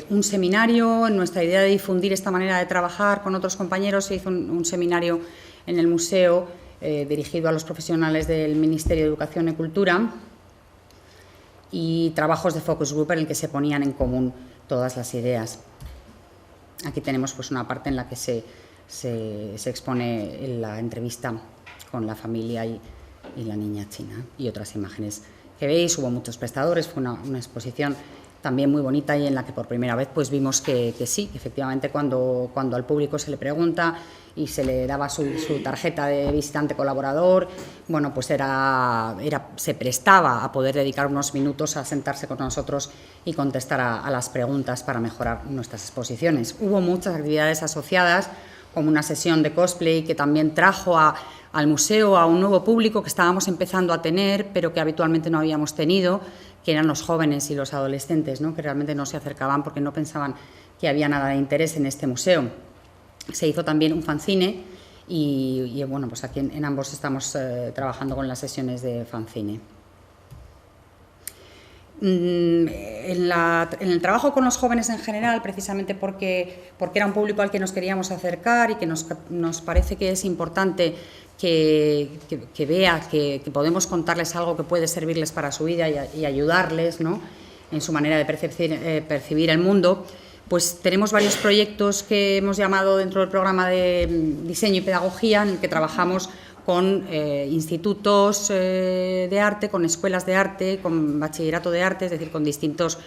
Speaker 2: un seminario, en nuestra idea de difundir esta manera de trabajar con otros compañeros, se hizo un seminario en el museo dirigido a los profesionales del Ministerio de Educación y Cultura, y trabajos de focus group en el que se ponían en común todas las ideas. Aquí tenemos pues una parte en la que se expone la entrevista con la familia y la niña china, y otras imágenes que veis. Hubo muchos prestadores, fue una exposición también muy bonita, y en la que por primera vez pues vimos que sí, efectivamente cuando al público se le pregunta y se le daba su tarjeta de visitante colaborador, bueno, pues se prestaba a poder dedicar unos minutos a sentarse con nosotros y contestar a las preguntas para mejorar nuestras exposiciones. Hubo muchas actividades asociadas, como una sesión de cosplay que también trajo al museo a un nuevo público que estábamos empezando a tener, pero que habitualmente no habíamos tenido, que eran los jóvenes y los adolescentes, ¿no?, que realmente no se acercaban porque no pensaban que había nada de interés en este museo. Se hizo también un fanzine y bueno, pues aquí en ambos estamos trabajando con las sesiones de fanzine. En el trabajo con los jóvenes en general, precisamente porque era un público al que nos queríamos acercar y que nos parece que es importante que vea que podemos contarles algo que puede servirles para su vida y ayudarles, ¿no?, en su manera de percibir el mundo, pues tenemos varios proyectos que hemos llamado dentro del programa de diseño y pedagogía, en el que trabajamos con institutos de arte, con escuelas de arte, con bachillerato de arte, es decir, con distintos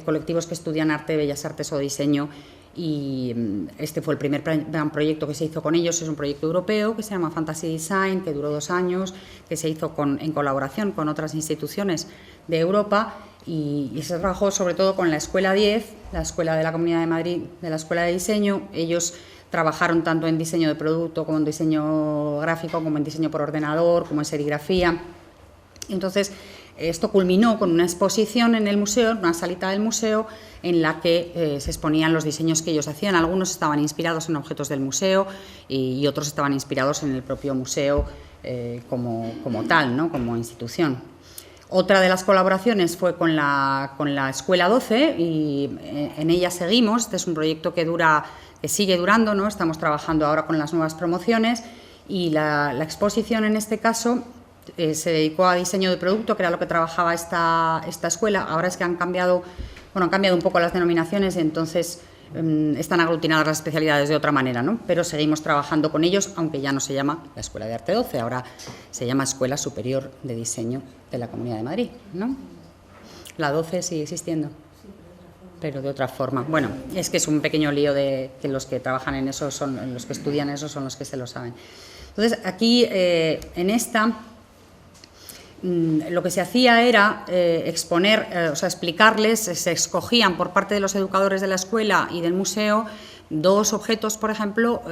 Speaker 2: colectivos que estudian arte, bellas artes o diseño. Y este fue el primer gran proyecto que se hizo con ellos. Es un proyecto europeo que se llama Fantasy Design, que duró 2 años, que se hizo en colaboración con otras instituciones de Europa, y se trabajó sobre todo con la Escuela 10, la Escuela de la Comunidad de Madrid, de la Escuela de Diseño. Ellos trabajaron tanto en diseño de producto como en diseño gráfico, como en diseño por ordenador, como en serigrafía. Entonces, esto culminó con una exposición en el museo, en una salita del museo, en la que se exponían los diseños que ellos hacían. Algunos estaban inspirados en objetos del museo y otros estaban inspirados en el propio museo como tal, ¿no?, como institución. Otra de las colaboraciones fue con la Escuela 12, y en ella seguimos. Este es un proyecto que sigue durando, ¿no? Estamos trabajando ahora con las nuevas promociones, y la exposición en este caso se dedicó a diseño de producto, que era lo que trabajaba esta escuela. Ahora es que han cambiado un poco las denominaciones, entonces están aglutinadas las especialidades de otra manera, ¿no? Pero seguimos trabajando con ellos, aunque ya no se llama la Escuela de Arte 12, ahora se llama Escuela Superior de Diseño de la Comunidad de Madrid, ¿no? La 12 sigue existiendo, pero de otra forma. Bueno, es que es un pequeño lío de que los que trabajan en eso son los que estudian eso, son los que se lo saben. Entonces, aquí en esta lo que se hacía era explicarles, se escogían por parte de los educadores de la escuela y del museo 2 objetos, por ejemplo,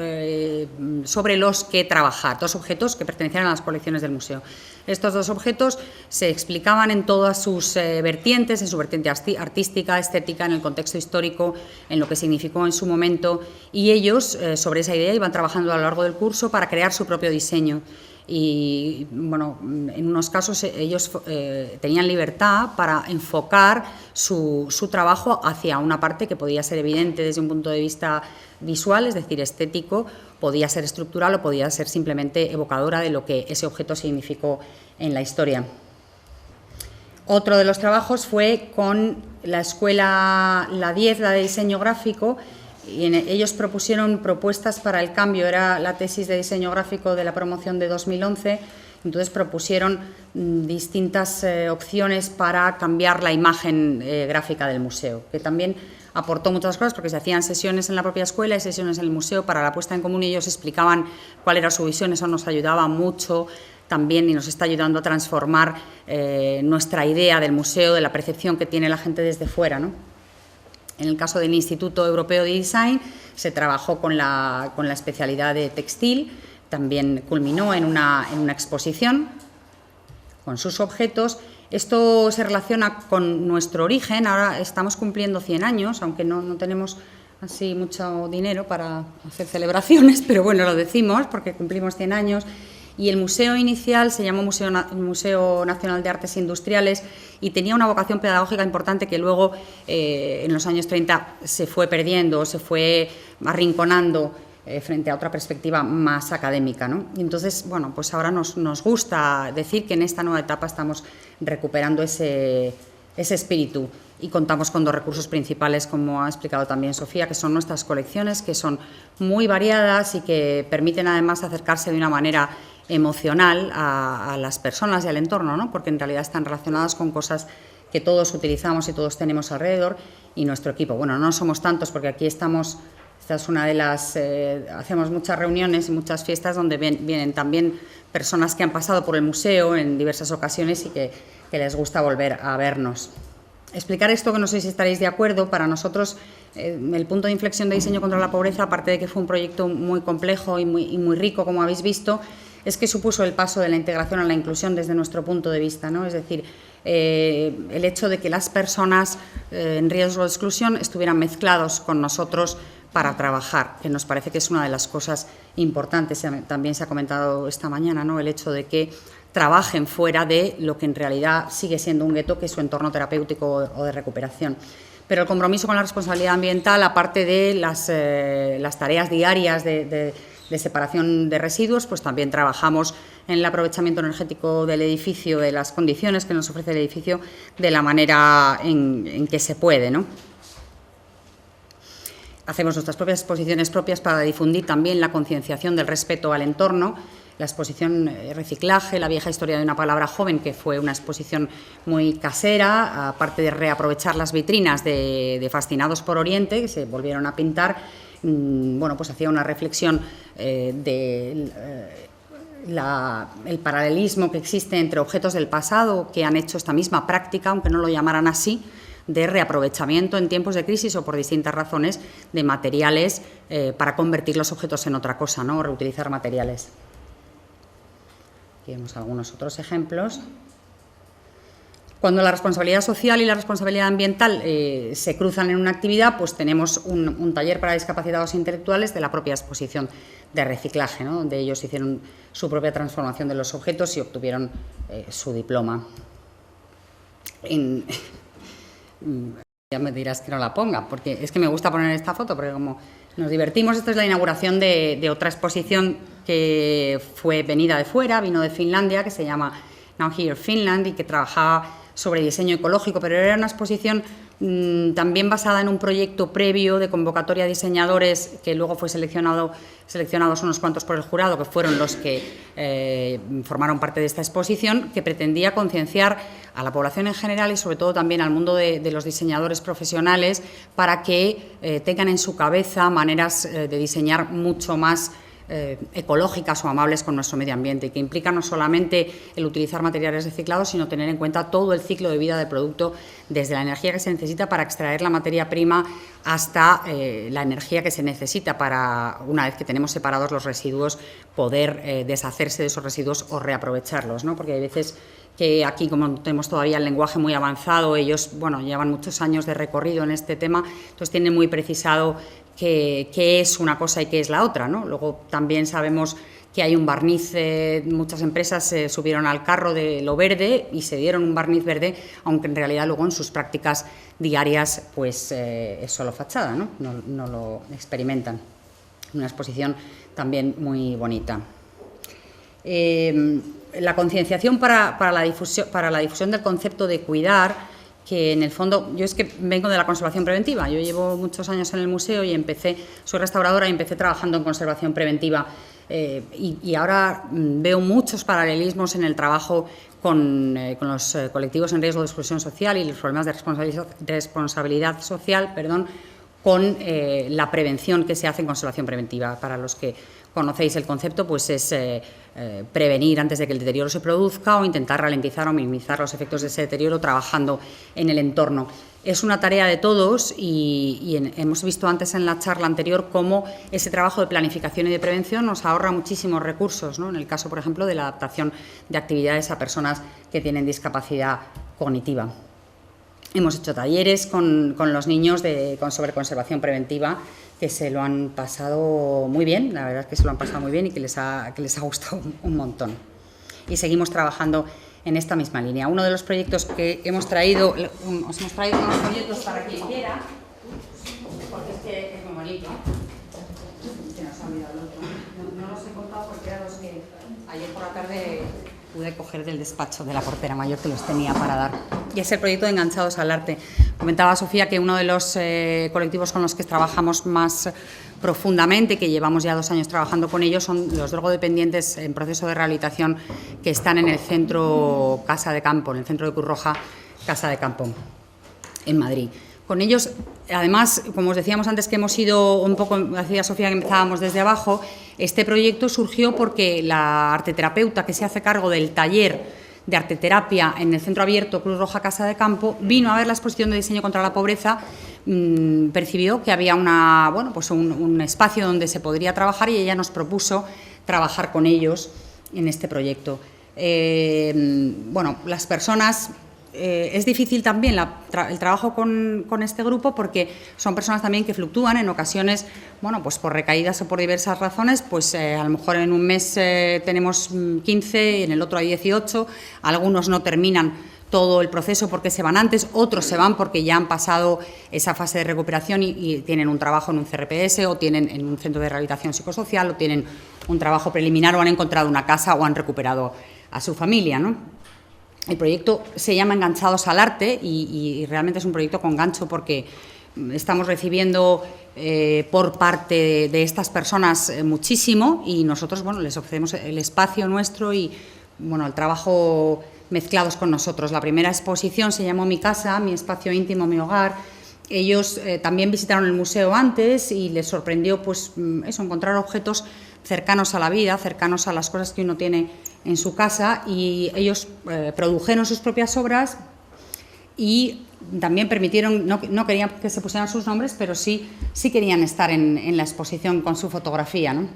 Speaker 2: sobre los que trabajar, 2 objetos que pertenecían a las colecciones del museo. Estos 2 objetos se explicaban en todas sus vertientes, en su vertiente artística, estética, en el contexto histórico, en lo que significó en su momento, y ellos sobre esa idea iban trabajando a lo largo del curso para crear su propio diseño. Y bueno, en unos casos ellos tenían libertad para enfocar su trabajo hacia una parte que podía ser evidente desde un punto de vista visual, es decir, estético, podía ser estructural o podía ser simplemente evocadora de lo que ese objeto significó en la historia. Otro de los trabajos fue con la escuela, la 10, la de diseño gráfico, y ellos propusieron propuestas para el cambio. Era la tesis de diseño gráfico de la promoción de 2011, entonces propusieron distintas opciones para cambiar la imagen gráfica del museo, que también aportó muchas cosas porque se hacían sesiones en la propia escuela y sesiones en el museo para la puesta en común y ellos explicaban cuál era su visión, eso nos ayudaba mucho también y nos está ayudando a transformar nuestra idea del museo, de la percepción que tiene la gente desde fuera, ¿no? En el caso del Instituto Europeo de Design se trabajó con la especialidad de textil, también culminó en una exposición con sus objetos. Esto se relaciona con nuestro origen, ahora estamos cumpliendo 100 años, aunque no tenemos así mucho dinero para hacer celebraciones, pero bueno, lo decimos porque cumplimos 100 años. Y el museo inicial se llamó Museo Nacional de Artes Industriales y tenía una vocación pedagógica importante que luego en los años 30 se fue perdiendo, se fue arrinconando frente a otra perspectiva más académica, ¿no? Y entonces, bueno, pues ahora nos gusta decir que en esta nueva etapa estamos recuperando ese espíritu y contamos con dos recursos principales, como ha explicado también Sofía, que son nuestras colecciones, que son muy variadas y que permiten además acercarse de una manera emocional a las personas y al entorno, ¿no? Porque en realidad están relacionadas con cosas que todos utilizamos y todos tenemos alrededor y nuestro equipo. Bueno, no somos tantos porque aquí estamos, esta es una de las, hacemos muchas reuniones y muchas fiestas donde vienen también personas que han pasado por el museo en diversas ocasiones y que les gusta volver a vernos. Explicar esto, que no sé si estaréis de acuerdo, para nosotros el punto de inflexión de Diseño contra la Pobreza, aparte de que fue un proyecto muy complejo y muy rico, como habéis visto, es que supuso el paso de la integración a la inclusión desde nuestro punto de vista, ¿no? Es decir, el hecho de que las personas en riesgo de exclusión estuvieran mezclados con nosotros para trabajar, que nos parece que es una de las cosas importantes, también se ha comentado esta mañana, ¿no? El hecho de que trabajen fuera de lo que en realidad sigue siendo un gueto, que es su entorno terapéutico o de recuperación. Pero el compromiso con la responsabilidad ambiental, aparte de las tareas diarias de separación de residuos, pues también trabajamos en el aprovechamiento energético del edificio, de las condiciones que nos ofrece el edificio, de la manera en que se puede, ¿no? Hacemos nuestras propias exposiciones propias para difundir también la concienciación del respeto al entorno. La exposición Reciclaje, la vieja historia de una palabra joven, que fue una exposición muy casera, aparte de reaprovechar las vitrinas de Fascinados por Oriente, que se volvieron a pintar. Bueno, pues hacía una reflexión del paralelismo que existe entre objetos del pasado que han hecho esta misma práctica, aunque no lo llamaran así, de reaprovechamiento en tiempos de crisis o por distintas razones de materiales para convertir los objetos en otra cosa, ¿no? Reutilizar materiales. Aquí vemos algunos otros ejemplos. Cuando la responsabilidad social y la responsabilidad ambiental se cruzan en una actividad, pues tenemos un taller para discapacitados intelectuales de la propia exposición de reciclaje, ¿no? Donde ellos hicieron su propia transformación de los objetos y obtuvieron su diploma. Ya me dirás que no la ponga, porque es que me gusta poner esta foto, porque como nos divertimos, esto es la inauguración de otra exposición que fue venida de fuera, vino de Finlandia, que se llama Now Here Finland y que trabajaba sobre diseño ecológico, pero era una exposición también basada en un proyecto previo de convocatoria a diseñadores que luego fue seleccionados unos cuantos por el jurado, que fueron los que formaron parte de esta exposición, que pretendía concienciar a la población en general y sobre todo también al mundo de los diseñadores profesionales para que tengan en su cabeza maneras de diseñar mucho más ecológicas o amables con nuestro medio ambiente, que implica no solamente el utilizar materiales reciclados, sino tener en cuenta todo el ciclo de vida del producto, desde la energía que se necesita para extraer la materia prima hasta la energía que se necesita para, una vez que tenemos separados los residuos, poder deshacerse de esos residuos o reaprovecharlos, ¿no? Porque hay veces que aquí, como tenemos todavía el lenguaje muy avanzado, ellos, bueno, llevan muchos años de recorrido en este tema, entonces tienen muy precisado qué es una cosa y qué es la otra, ¿no? Luego también sabemos que hay un barniz, muchas empresas se subieron al carro de lo verde y se dieron un barniz verde, aunque en realidad luego en sus prácticas diarias pues es solo fachada, ¿no? No lo experimentan. Una exposición también muy bonita. La concienciación para la difusión del concepto de cuidar, que en el fondo, yo es que vengo de la conservación preventiva, yo llevo muchos años en el museo y soy restauradora y empecé trabajando en conservación preventiva Y ahora veo muchos paralelismos en el trabajo con los colectivos en riesgo de exclusión social y los problemas de responsabilidad social, con la prevención que se hace en conservación preventiva. Para los que conocéis el concepto, pues es prevenir antes de que el deterioro se produzca o intentar ralentizar o minimizar los efectos de ese deterioro trabajando en el entorno. Es una tarea de todos y hemos visto antes en la charla anterior cómo ese trabajo de planificación y de prevención nos ahorra muchísimos recursos, ¿no? En el caso, por ejemplo, de la adaptación de actividades a personas que tienen discapacidad cognitiva. Hemos hecho talleres con los niños sobre conservación preventiva que se lo han pasado muy bien, la verdad es que se lo han pasado muy bien y que les ha gustado un montón. Y seguimos trabajando en esta misma línea. Uno de los proyectos que hemos traído, os hemos traído unos folletos para quien quiera, porque es que es muy bonito. Se nos ha olvidado el otro. No los he contado porque eran los que ayer por la tarde pude coger del despacho de la portera mayor que los tenía para dar. Y es el proyecto de Enganchados al Arte. Comentaba Sofía que uno de los colectivos con los que trabajamos más profundamente, que llevamos ya 2 años trabajando con ellos, son los drogodependientes en proceso de rehabilitación que están en el centro Casa de Campo, en el centro de Cruz Roja Casa de Campo, en Madrid. Con ellos, además, como os decíamos antes que hemos ido un poco, decía Sofía que empezábamos desde abajo, este proyecto surgió porque la arteterapeuta que se hace cargo del taller de arteterapia en el centro abierto Cruz Roja Casa de Campo vino a ver la exposición de diseño contra la pobreza, percibió que había un espacio donde se podría trabajar y ella nos propuso trabajar con ellos en este proyecto. Las personas... es difícil también el trabajo con este grupo porque son personas también que fluctúan en ocasiones, por recaídas o por diversas razones, a lo mejor en un mes tenemos 15, en el otro hay 18, algunos no terminan todo el proceso porque se van antes, otros se van porque ya han pasado esa fase de recuperación y tienen un trabajo en un CRPS o tienen en un centro de rehabilitación psicosocial o tienen un trabajo preliminar o han encontrado una casa o han recuperado a su familia, ¿no? El proyecto se llama Enganchados al Arte y realmente es un proyecto con gancho porque estamos recibiendo por parte de estas personas muchísimo y nosotros les ofrecemos el espacio nuestro y el trabajo mezclados con nosotros. La primera exposición se llamó Mi Casa, mi espacio íntimo, mi hogar. Ellos también visitaron el museo antes y les sorprendió encontrar objetos cercanos a la vida, cercanos a las cosas que uno tiene en su casa y ellos produjeron sus propias obras y también permitieron, no querían que se pusieran sus nombres, pero sí querían estar en la exposición con su fotografía, ¿no?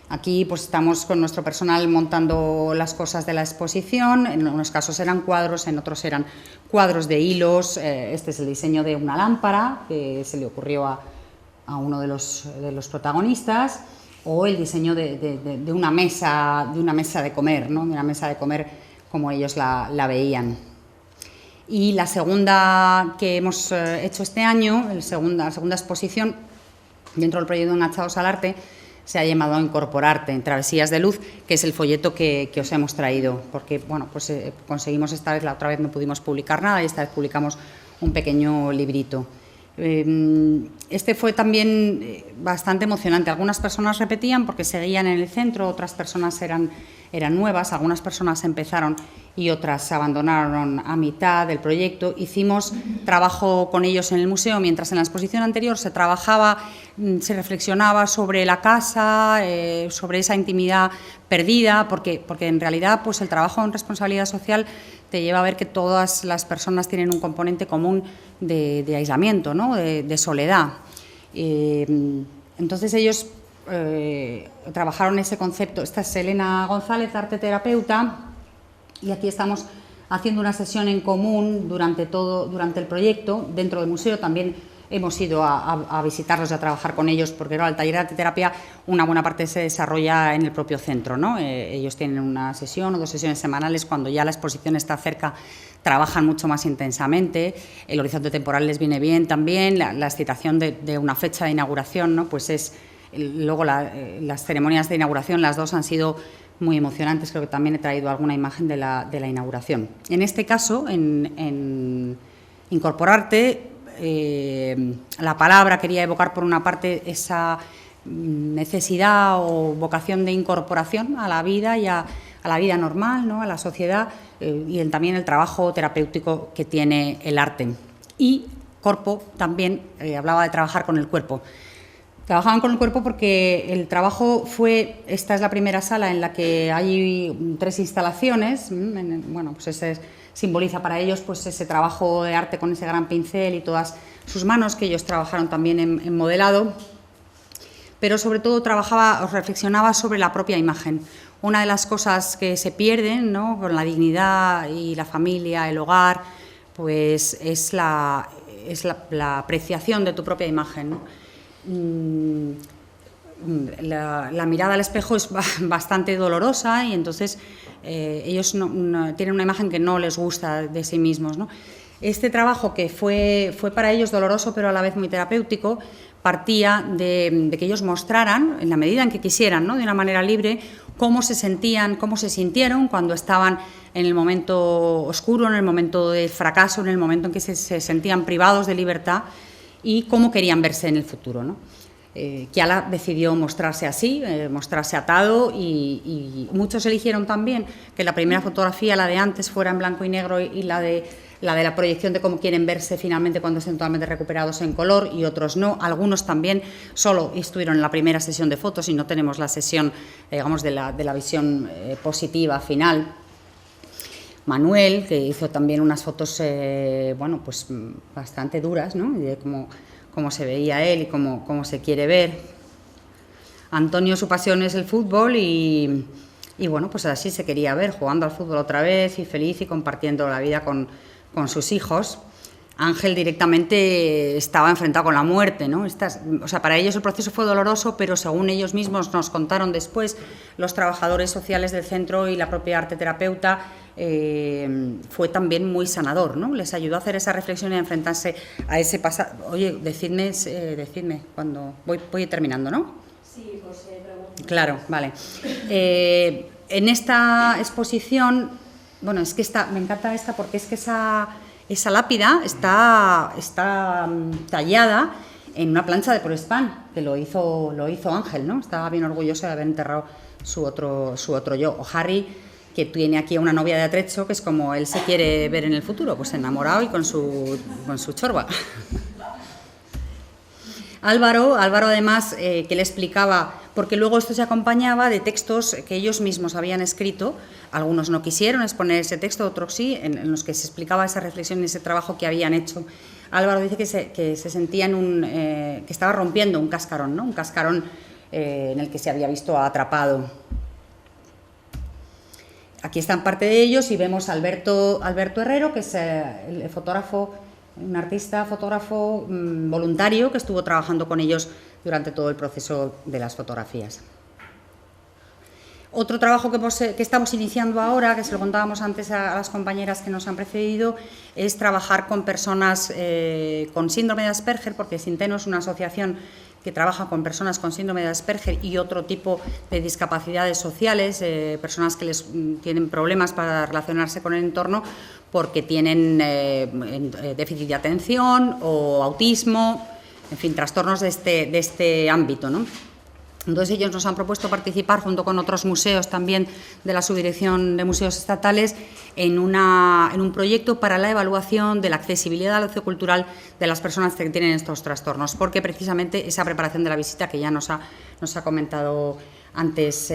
Speaker 2: Aquí estamos con nuestro personal montando las cosas de la exposición, en unos casos eran cuadros, en otros eran cuadros de hilos, este es el diseño de una lámpara que se le ocurrió a uno de los protagonistas, o el diseño de una mesa de comer, ¿no? De una mesa de comer como ellos la veían. Y la segunda que hemos hecho este año, la segunda exposición dentro del proyecto Enganchados al Arte, se ha llamado Incorporarte en Travesías de Luz, que es el folleto que os hemos traído, porque conseguimos esta vez, la otra vez no pudimos publicar nada y esta vez publicamos un pequeño librito. Este fue también bastante emocionante. Algunas personas repetían porque seguían en el centro, otras personas eran nuevas, algunas personas empezaron y otras abandonaron a mitad del proyecto. Hicimos trabajo con ellos en el museo, mientras en la exposición anterior se trabajaba, se reflexionaba sobre la casa, sobre esa intimidad perdida, porque en realidad el trabajo en responsabilidad social te lleva a ver que todas las personas tienen un componente común de aislamiento, ¿no? de soledad. Entonces ellos trabajaron ese concepto. Esta es Elena González, arteterapeuta, y aquí estamos haciendo una sesión en común durante el proyecto. Dentro del museo también hemos ido a visitarlos y a trabajar con ellos, porque el taller de arteterapia, una buena parte se desarrolla en el propio centro, ¿no? Ellos tienen una sesión o 2 sesiones semanales. Cuando ya la exposición está cerca, trabajan mucho más intensamente. El horizonte temporal les viene bien también. La excitación de una fecha de inauguración, ¿no? Luego las ceremonias de inauguración, las 2 han sido muy emocionantes. Creo que también he traído alguna imagen de la inauguración. En este caso, en Incorporarte, la palabra quería evocar por una parte esa necesidad o vocación de incorporación a la vida y a la vida normal, ¿no?, a la sociedad, y también el trabajo terapéutico que tiene el arte. Y Corpo también hablaba de trabajar con el cuerpo. Trabajaban con el cuerpo porque el trabajo fue, esta es la primera sala en la que hay 3 instalaciones, bueno, pues ese simboliza para ellos pues ese trabajo de arte con ese gran pincel y todas sus manos, que ellos trabajaron también en modelado, pero sobre todo trabajaba o reflexionaba sobre la propia imagen. Una de las cosas que se pierden, ¿no?, con la dignidad y la familia, el hogar, pues es la apreciación de tu propia imagen, ¿no? La mirada al espejo es bastante dolorosa y entonces ellos tienen una imagen que no les gusta de sí mismos, ¿no? Este trabajo, que fue para ellos doloroso pero a la vez muy terapéutico, partía de que ellos mostraran, en la medida en que quisieran, ¿no?, de una manera libre, cómo se sentían, cómo se sintieron cuando estaban en el momento oscuro, en el momento de fracaso, en el momento en que se sentían privados de libertad, y cómo querían verse en el futuro, ¿no? Kiala decidió mostrarse así, mostrarse atado, y muchos eligieron también que la primera fotografía, la de antes, fuera en blanco y negro, y la de la proyección de cómo quieren verse finalmente cuando estén totalmente recuperados en color, y otros no. Algunos también solo estuvieron en la primera sesión de fotos y no tenemos la sesión, digamos, de la visión positiva final. Manuel, que hizo también unas fotos, bueno, pues bastante duras, ¿no?, de cómo se veía él y cómo se quiere ver. Antonio, su pasión es el fútbol y bueno, pues así se quería ver, jugando al fútbol otra vez y feliz y compartiendo la vida con sus hijos. Ángel directamente estaba enfrentado con la muerte, ¿no? O sea, para ellos el proceso fue doloroso, pero según ellos mismos nos contaron después, los trabajadores sociales del centro y la propia arte terapeuta, fue también muy sanador, ¿no? Les ayudó a hacer esa reflexión y a enfrentarse a ese pasado. Oye, decidme cuando voy terminando, ¿no?
Speaker 3: Sí, pues pregunto.
Speaker 2: Claro, vale. En esta exposición, bueno, es que me encanta esta porque es que esa lápida está tallada en una plancha de Polespan, que lo hizo Ángel, ¿no? Estaba bien orgulloso de haber enterrado su otro yo. O Harry, que tiene aquí a una novia de atrecho, que es como él se quiere ver en el futuro, pues enamorado y con su chorba. Álvaro además, que le explicaba, porque luego esto se acompañaba de textos que ellos mismos habían escrito, algunos no quisieron exponer ese texto, otros sí, en los que se explicaba esa reflexión y ese trabajo que habían hecho. Álvaro dice que se sentía que estaba rompiendo un cascarón, ¿no?, un cascarón en el que se había visto atrapado. Aquí están parte de ellos y vemos a Alberto Herrero, que es el fotógrafo, un artista fotógrafo voluntario que estuvo trabajando con ellos durante todo el proceso de las fotografías. Otro trabajo que estamos iniciando ahora, que se lo contábamos antes a las compañeras que nos han precedido, es trabajar con personas con síndrome de Asperger, porque Sinteno es una asociación que trabaja con personas con síndrome de Asperger y otro tipo de discapacidades sociales, personas que tienen problemas para relacionarse con el entorno porque tienen déficit de atención o autismo, en fin, trastornos de este ámbito, ¿no? Entonces ellos nos han propuesto participar junto con otros museos también de la Subdirección de Museos Estatales en un proyecto para la evaluación de la accesibilidad al ocio cultural de las personas que tienen estos trastornos, porque precisamente esa preparación de la visita que ya nos ha comentado antes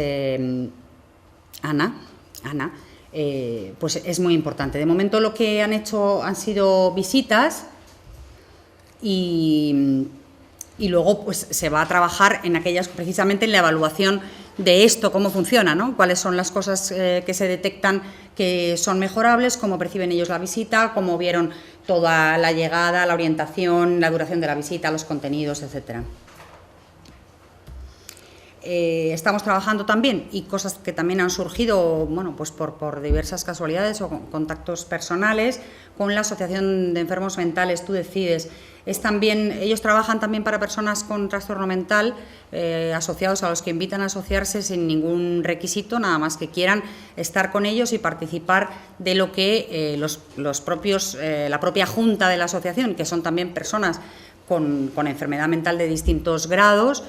Speaker 2: Ana, pues es muy importante. De momento lo que han hecho han sido visitas y luego pues se va a trabajar en aquellas, precisamente en la evaluación de esto, cómo funciona, ¿no? Cuáles son las cosas que se detectan que son mejorables, cómo perciben ellos la visita, cómo vieron toda la llegada, la orientación, la duración de la visita, los contenidos, etcétera. Estamos trabajando también, y cosas que también han surgido, bueno, pues por diversas casualidades o contactos personales, con la Asociación de Enfermos Mentales Tú Decides. Ellos trabajan también para personas con trastorno mental, asociados a los que invitan a asociarse sin ningún requisito, nada más que quieran estar con ellos y participar de lo que la propia junta de la asociación, que son también personas con enfermedad mental de distintos grados,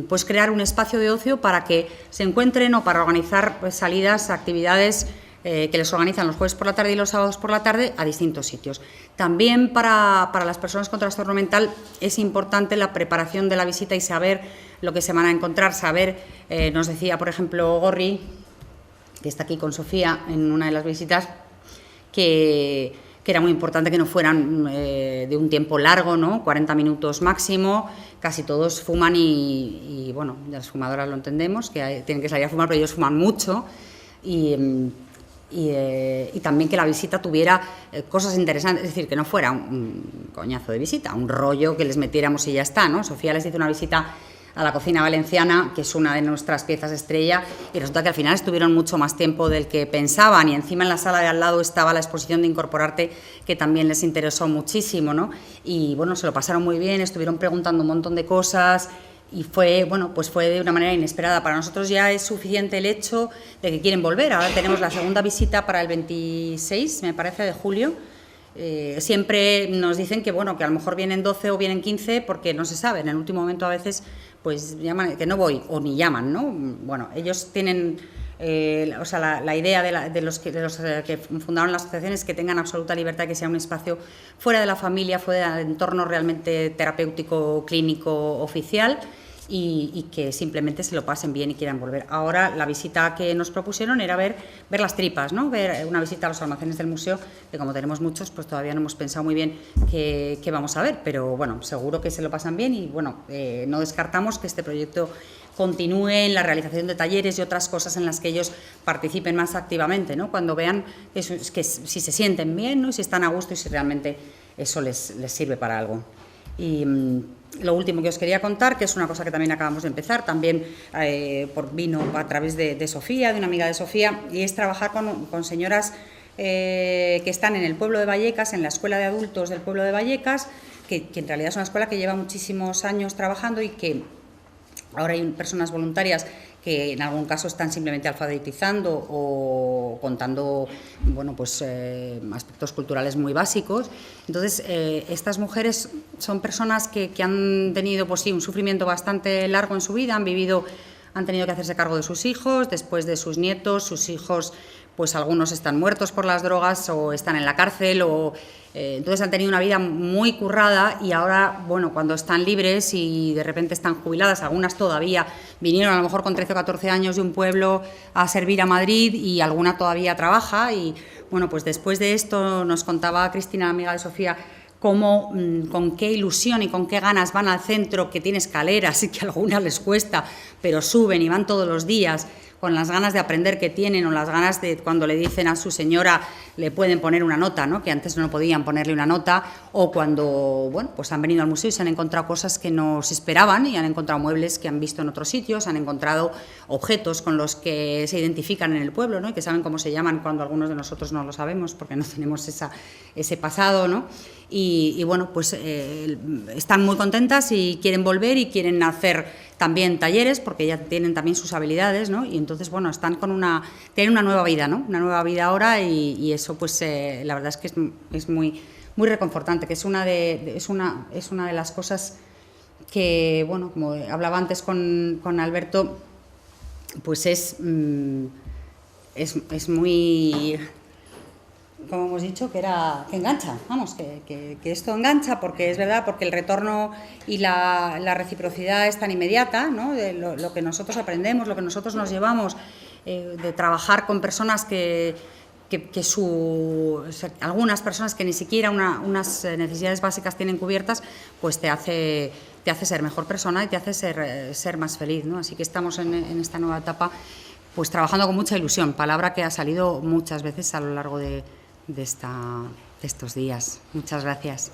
Speaker 2: pues crear un espacio de ocio para que se encuentren o para organizar pues, salidas, actividades que les organizan los jueves por la tarde y los sábados por la tarde a distintos sitios. También para las personas con trastorno mental es importante la preparación de la visita y saber lo que se van a encontrar, saber, nos decía por ejemplo Gorri, que está aquí con Sofía en una de las visitas, que era muy importante que no fueran de un tiempo largo, ¿no? 40 minutos máximo, casi todos fuman y bueno, las fumadoras lo entendemos, que tienen que salir a fumar, pero ellos fuman mucho y también que la visita tuviera cosas interesantes, es decir, que no fuera un coñazo de visita, un rollo que les metiéramos y ya está, ¿no? Sofía les hizo una visita a la cocina valenciana, que es una de nuestras piezas estrella, y resulta que al final estuvieron mucho más tiempo del que pensaban, y encima en la sala de al lado estaba la exposición de Incorporarte, que también les interesó muchísimo, ¿no? Y bueno, se lo pasaron muy bien, estuvieron preguntando un montón de cosas, y fue, bueno, pues fue de una manera inesperada. Para nosotros ya es suficiente el hecho de que quieren volver. Ahora tenemos la segunda visita para el 26, me parece, de julio. Siempre nos dicen que, bueno, que a lo mejor vienen 12 o vienen 15 porque no se sabe. En el último momento a veces pues llaman que no voy o ni llaman, ¿no? Bueno, ellos tienen, o sea, la idea de los que fundaron la asociación es que tengan absoluta libertad, que sea un espacio fuera de la familia, fuera del entorno realmente terapéutico, clínico, oficial, y que simplemente se lo pasen bien y quieran volver. Ahora la visita que nos propusieron era ver las tripas, ¿no? Ver una visita a los almacenes del museo, que como tenemos muchos, pues todavía no hemos pensado muy bien qué vamos a ver, pero bueno, seguro que se lo pasan bien y bueno, no descartamos que este proyecto continúe en la realización de talleres y otras cosas en las que ellos participen más activamente, ¿no? Cuando vean que si se sienten bien, ¿no? Si están a gusto y si realmente eso les sirve para algo. Y lo último que os quería contar, que es una cosa que también acabamos de empezar, también vino a través de Sofía, de una amiga de Sofía, y es trabajar con señoras que están en el pueblo de Vallecas, en la escuela de adultos del pueblo de Vallecas, que en realidad es una escuela que lleva muchísimos años trabajando y que ahora hay personas voluntarias que en algún caso están simplemente alfabetizando o contando, bueno, pues aspectos culturales muy básicos. Entonces, estas mujeres son personas que han tenido, pues sí, un sufrimiento bastante largo en su vida, han tenido que hacerse cargo de sus hijos, después de sus nietos, sus hijos, pues algunos están muertos por las drogas o están en la cárcel entonces han tenido una vida muy currada y ahora, bueno, cuando están libres y de repente están jubiladas, algunas todavía vinieron a lo mejor con 13 o 14 años de un pueblo a servir a Madrid y alguna todavía trabaja y, bueno, pues después de esto nos contaba Cristina, amiga de Sofía, cómo, con qué ilusión y con qué ganas van al centro, que tiene escaleras y que a algunas les cuesta, pero suben y van todos los días, con las ganas de aprender que tienen o las ganas de cuando le dicen a su señora le pueden poner una nota, ¿no? Que antes no podían ponerle una nota, o cuando, bueno, pues han venido al museo y se han encontrado cosas que no se esperaban y han encontrado muebles que han visto en otros sitios, han encontrado objetos con los que se identifican en el pueblo, ¿no? Y que saben cómo se llaman cuando algunos de nosotros no lo sabemos porque no tenemos ese pasado, ¿no? Y bueno, pues están muy contentas y quieren volver y quieren hacer también talleres porque ya tienen también sus habilidades, ¿no? Y entonces, bueno, tienen una nueva vida, ¿no? Una nueva vida ahora y eso, pues, la verdad es que es muy, muy reconfortante, que es una de las cosas que, bueno, como hablaba antes con Alberto, pues es muy, como hemos dicho, que engancha, vamos, que esto engancha porque es verdad, porque el retorno y la reciprocidad es tan inmediata, ¿no? De lo que nosotros aprendemos, lo que nosotros nos llevamos, de trabajar con personas algunas personas que ni siquiera unas necesidades básicas tienen cubiertas, pues te hace ser mejor persona y te hace ser más feliz, ¿no? Así que estamos en esta nueva etapa, pues trabajando con mucha ilusión, palabra que ha salido muchas veces a lo largo de estos días. Muchas gracias.